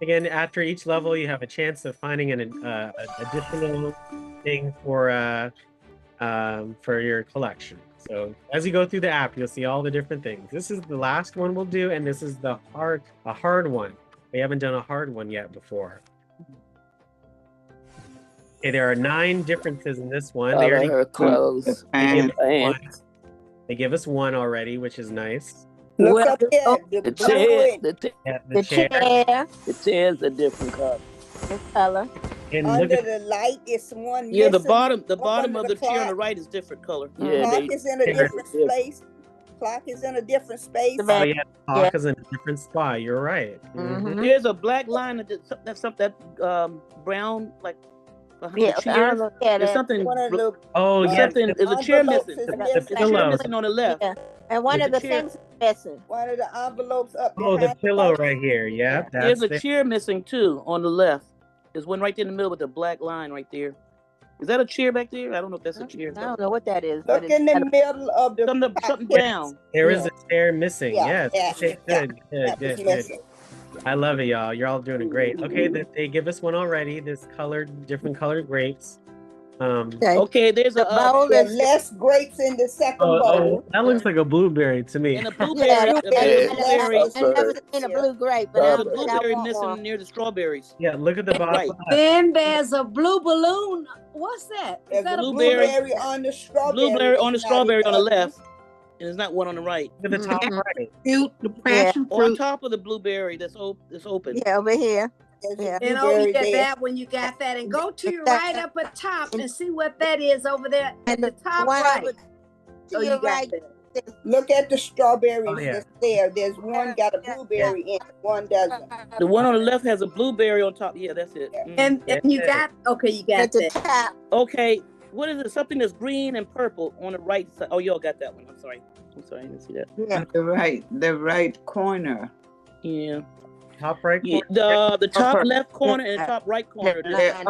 Again, after each level, you have a chance of finding an additional thing for your collection. So as you go through the app, you'll see all the different things. This is the last one we'll do, and this is a hard one. We haven't done a hard one yet before. Okay, there are 9 differences in this one. They already her clothes. They give us one already, which is nice. Look up there. The chair. The chair. The chair's a different color. The color. And Under look at the light is one. Yeah, the missing bottom up of under the chair on clock. the right is different color. Clock is in a different place. Clock is in a different space. Oh yeah, the clock is in a different spot. You're right. Mhm. There's a black line that's something that brown like behind Yeah, the chair. yeah, There's that- something. One of the Oh yeah, Something. There's a chair envelopes missing. is the There's a chair pillow. missing on the left. yeah. And one There's of the a chair. things is missing. one of the envelopes up Oh, the behind pillow clock. right here. Yeah, There's that's a it. chair missing too on the left. There's one right there in the middle with the black line right there. Is that a chair back there? I don't know if that's a chair. I don't know what that is, but Look it's in the middle of the Something clock. brown. There is Yeah. a chair missing. Yeah, Yes. Okay, yeah, good, that good, was good. missing. I love it, y'all. You're all doing great. Okay, they give us one already. This colored, different colored grapes. Okay, there's the a bowl There's is less grapes in the second Oh, bowl. that looks like a blueberry to me. and a blueberry. yeah, A blueberry. blueberry. I've never seen a blue grape, but There's I a think I blueberry want missing one. near the strawberries. Yeah, look at the bottom Right. left. Then there's a blue balloon. What's that? Is There's that a a blueberry. blueberry on the strawberry. Blueberry on the It's not in strawberry on the other one. left, and there's not one on the right. Look at the top Mhm. right. Fruit, the passion On fruit. top of the blueberry that's open. Yeah, over here. There's a Yeah. And over blueberry here, there. that when you got that, and go to your That- right up at top and see what that is over there at And the top one right. over to Oh, you your got right. that. Look at the strawberries Oh, yeah. that's there. There's one got a blueberry in it, one doesn't. The one on the left has a blueberry on top. Yeah, that's it. Mhm. And you Yeah. got okay, you got At the that. top. Okay, what is it? Something that's green and purple on the right side. Oh, y'all got that one. I'm sorry, I didn't see that. Yeah. On the right corner. Yeah. Top right Yeah, corner. the top Upper. left corner and the top right corner. Yeah.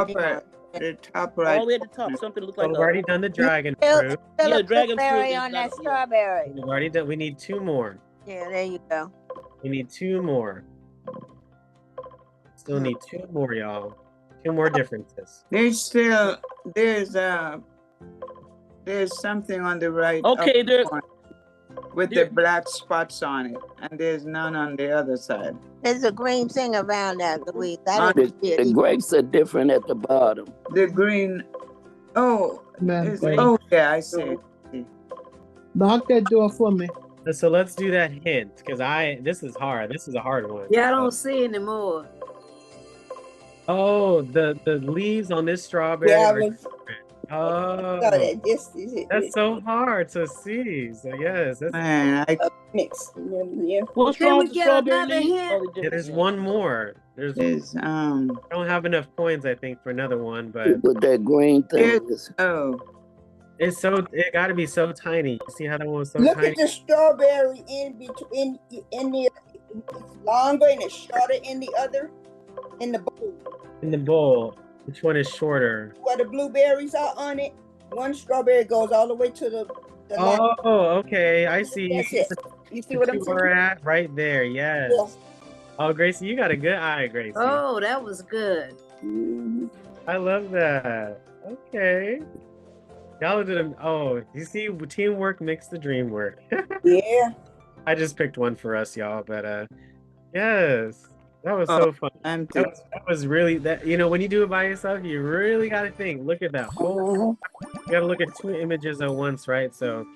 The top All right. the way at the top. Something looks like We've a. already done the dragon Still, fruit. still Yeah, a dragon fruit blueberry is on not- that yeah. strawberry. We've already done. We need two more. Yeah, there you go. We need two more. Still need two more, y'all. Two more differences. There's something on the right. Okay, upper there. corner with there- the black spots on it, and there's none on the other side. There's a green thing around that, Louise. I The- didn't see it The either. grapes are different at the bottom. The green. Oh, Green. oh yeah, I see. Knock that door for me. So let's do that hint, because this is hard. This is a hard one. Yeah, I don't see anymore. Oh, the leaves on this strawberry. Yeah, I are was different. Oh, so that this is it. that's so hard to see. So yes, that's, Man, I Mix. Yeah. What's Can wrong we with the get strawberry another leaves? hint? Oh, they're yeah, different, there's yeah. one more. there's I don't have enough points, I think, for another one, but What that green thing is. it got to be so tiny. You see how that one was so Look tiny? at the strawberry in between in the it's longer and it's shorter in the other in the bowl In the bowl, which one is shorter? where the blueberries are on it. One strawberry goes all the way to the left. Oh, okay. I see. That's it. You see The what I'm two are saying? at right there. Yes. Yeah. Oh, Gracie, you got a good eye, Gracie. Oh, that was good. Mhm. I love that. Okay. Y'all did a, oh, you see, teamwork makes the dream work. Yeah. I just picked one for us, y'all, but yes, that was so fun. That was really that. You know, when you do it by yourself, you really got to think. Look at that whole. You got to look at two images at once, right? So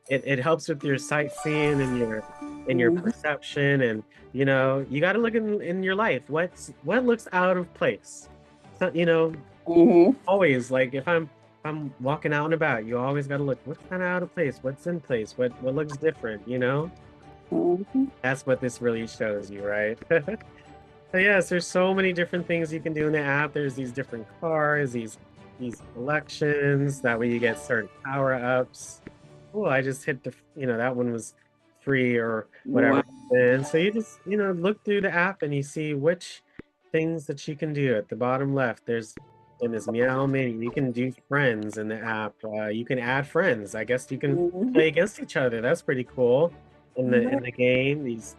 it helps with your sightseeing and your perception, and you know, you got to look in your life. What looks out of place? So, you know, always like if I'm walking out and about, you always got to look. What's kind of out of place? What's in place? What looks different? You know. That's what this really shows you, right? So yes, there's so many different things you can do in the app. There's these different cars, these collections. That way you get certain power-ups. Oh, I just hit that one was free or whatever. And so you just, look through the app and you see which things that you can do. At the bottom left, there's Meow Mini. You can do friends in the app. You can add friends. I guess you can play against each other. That's pretty cool. In the game, these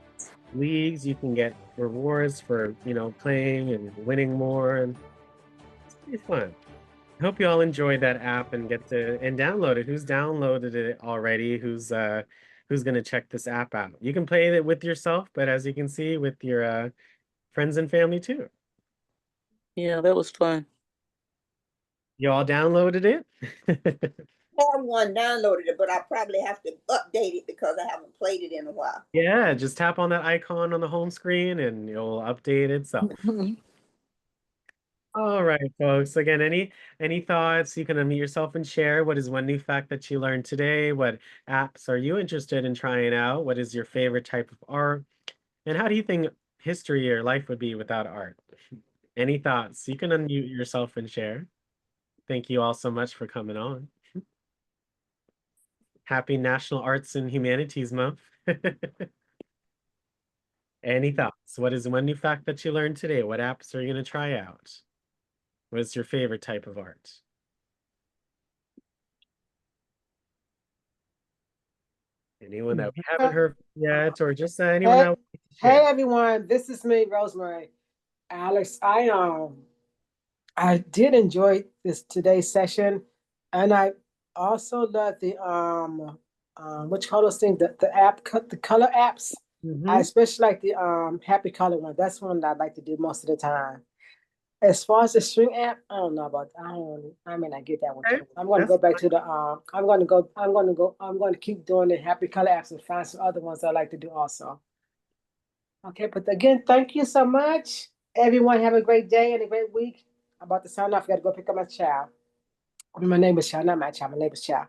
leagues, you can get rewards for playing and winning more, and it's pretty fun. I hope you all enjoyed that app and get to download it. Who's downloaded it already? Who's gonna check this app out? You can play it with yourself, but as you can see, with your friends and family too. Yeah, that was fun. You all downloaded it? I have one downloaded it, but I probably have to update it because I haven't played it in a while. Yeah, just tap on that icon on the home screen and you'll update itself. All right, folks. Again, any thoughts? You can unmute yourself and share. What is one new fact that you learned today? What apps are you interested in trying out? What is your favorite type of art? And how do you think history or life would be without art? Any thoughts? You can unmute yourself and share. Thank you all so much for coming on. Happy National Arts and Humanities Month. Any thoughts? What is one new fact that you learned today? What apps are you going to try out? What's your favorite type of art? Anyone that we haven't heard yet, or just anyone that Hey everyone, this is me, Rosemary. Alex, I did enjoy today's session, and I also love the what you call those things, the color apps. I especially like the Happy Color one. That's one that I like to do most of the time. As far as the string app, I don't know about. I may not get that one. I'm going to go back to the. I'm going to keep doing the Happy Color apps and find some other ones I like to do also. Okay, but again, thank you so much. Everyone have a great day and a great week. I'm about to sign off. I got to go pick up my child. My neighbor's child, not my child, my neighbor's child.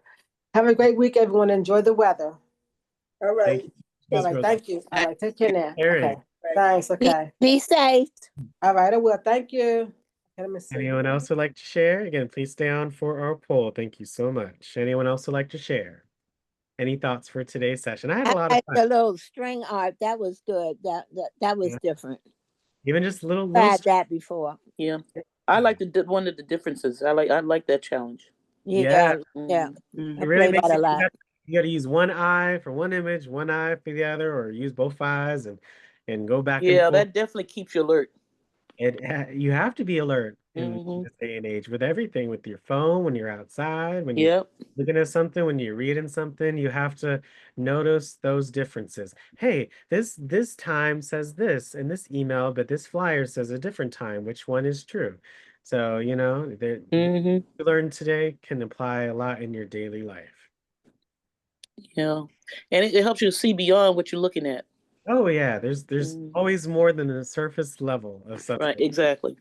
Have a great week, everyone. Enjoy the weather. All right. All right, thank you. All right, take care now. Harry. Okay, thanks. Okay. Be safe. All right, I will. Thank you. Okay, let me see. Anyone else would like to share? Again, please stay on for our poll. Thank you so much. Anyone else would like to share? Any thoughts for today's session? I had a lot of The fun. little string art, that was good. That was different. Even just little. Tried that before. Yeah, I like one of the differences. I like that challenge. Yeah. It really makes it. You got to use one eye for one image, one eye for the other, or use both eyes and go back. Yeah, and forth. that definitely keeps you alert. You have to be alert in this day and age with everything, with your phone, when you're outside, when you're looking at something, when you're reading something, you have to notice those differences. Hey, this time says this in this email, but this flyer says a different time. Which one is true? So, you learn today can apply a lot in your daily life. Yeah, and it helps you to see beyond what you're looking at. Oh yeah, there's always more than the surface level of something. Right, exactly.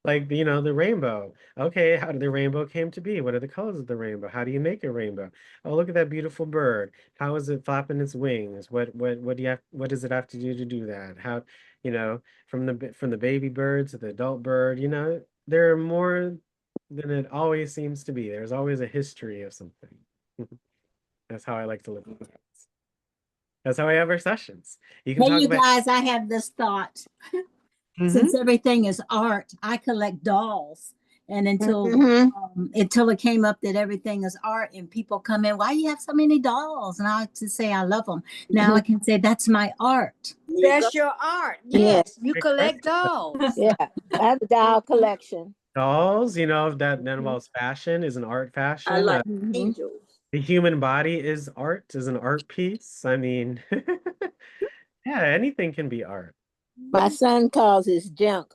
Like, the rainbow. Okay, how did the rainbow came to be? What are the colors of the rainbow? How do you make a rainbow? Oh, look at that beautiful bird. How is it flapping its wings? What does it have to do that? How, from the baby bird to the adult bird, there are more than it always seems to be. There's always a history of something. That's how I like to look at it. That's how I have our sessions. You can Hey, talk you about guys, I have this thought. Since everything is art, I collect dolls. And until it came up that everything is art and people come in, why you have so many dolls? And I like to say I love them. Now I can say that's my art. That's your art. Yes, you collect dolls. Yeah, I have a doll collection. dolls, that involves fashion, is an art fashion. I like angels. The human body is an art piece. I mean, yeah, anything can be art. My son calls it junk,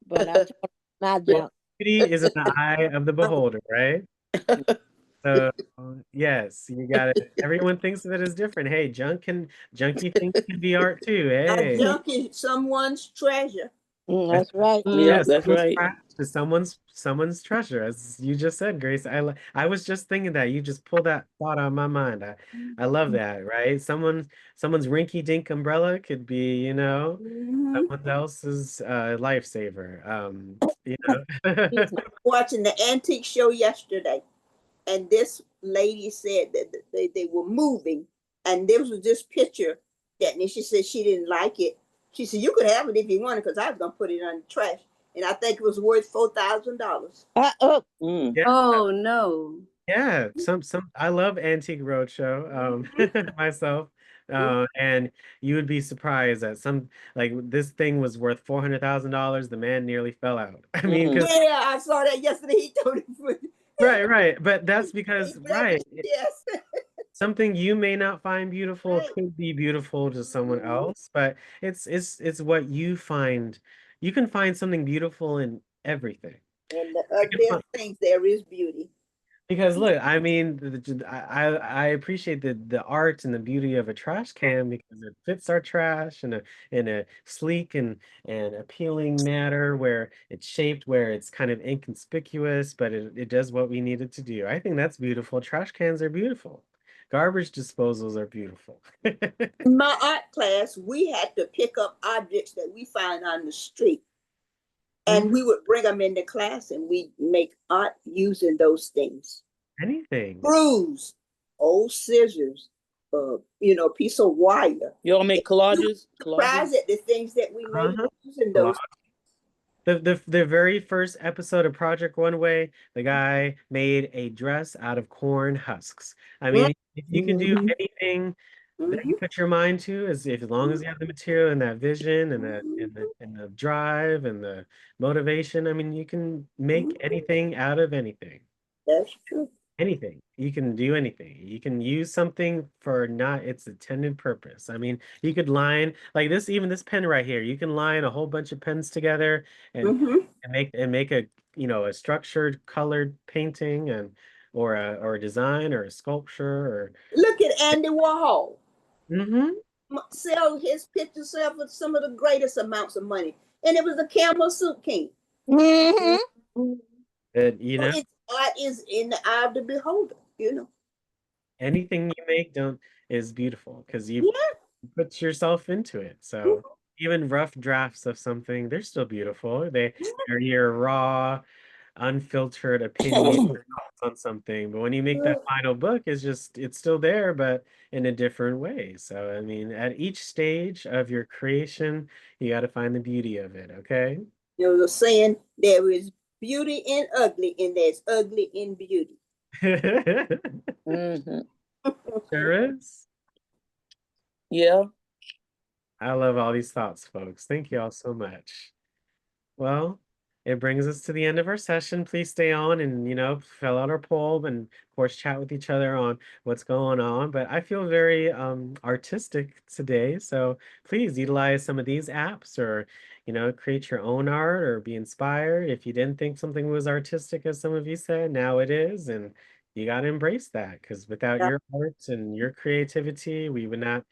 but I told him not junk. Beauty is in the eye of the beholder, right? So yes, you got it. Everyone thinks of it as different. Hey, junky things can be art too. Hey, A junk is someone's treasure. That's right. Yeah, that's right. Someone's treasure, as you just said, Grace. I was just thinking that. You just pulled that thought out of my mind. I love that, right? Someone's rinky-dink umbrella could be, someone else's lifesaver. Watching the antique show yesterday, and this lady said that they were moving, and there was this picture and she said she didn't like it. She said, you could have it if you wanted, because I was going to put it on the trash. And I think it was worth $4,000. Oh, no. Yeah, I love Antique Roadshow myself. And you would be surprised that this thing was worth $400,000. The man nearly fell out. I mean, yeah, I saw that yesterday. He told it. Right. But that's because, yes. Something you may not find beautiful could be beautiful to someone else, but it's what you find. You can find something beautiful in everything. And there are things, there is beauty. Because look, I mean, I appreciate the art and the beauty of a trash can because it fits our trash in a sleek and appealing manner where it's shaped where it's kind of inconspicuous, but it does what we need it to do. I think that's beautiful. Trash cans are beautiful. Garbage disposals are beautiful. In my art class, we had to pick up objects that we find on the street. And we would bring them into class and we'd make art using those things. Anything. Screws, old scissors, piece of wire. You all make collages? Surprised at the things that we made using those. The very first episode of Project One Way, the guy made a dress out of corn husks. I mean, if you can do anything that you put your mind to, as long as you have the material and that vision and the drive and the motivation, I mean, you can make anything out of anything. That's true. Anything. You can do anything. You can use something for not its intended purpose. I mean, you could line like this, even this pen right here. You can line a whole bunch of pens together and make a a structured, colored painting or a design or a sculpture or look at Andy Warhol. Sell his pictures for some of the greatest amounts of money, and it was a Camel Suit King. And art is in the eye of the beholder. Anything you make is beautiful because you put yourself into it. So even rough drafts of something, they're still beautiful. They're your raw, unfiltered opinion on something. But when you make that final book, it's still there, but in a different way. So I mean, at each stage of your creation, you got to find the beauty of it. Okay. There was a saying: there is beauty in ugly, and there's ugly in beauty. Sure is. Yeah. I love all these thoughts, folks. Thank you all so much. Well, it brings us to the end of our session. Please stay on and, fill out our poll and, of course, chat with each other on what's going on. But I feel very artistic today. So please utilize some of these apps or, create your own art or be inspired. If you didn't think something was artistic, as some of you said, now it is. And you got to embrace that because without your art and your creativity, we would not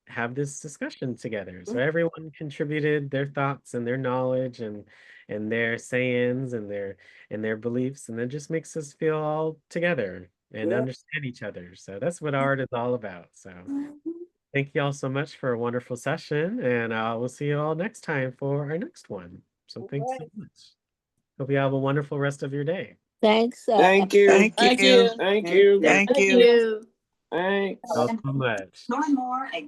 have this discussion together. So everyone contributed their thoughts and their knowledge and their sayings and their beliefs, and that just makes us feel all together and understand each other. So that's what art is all about. So thank you all so much for a wonderful session, and we'll see you all next time for our next one. So thanks so much. Hope you have a wonderful rest of your day. Thanks. Thank you. Thank you. Thank you. Thank you. Thanks. Thank you so much. Learn more at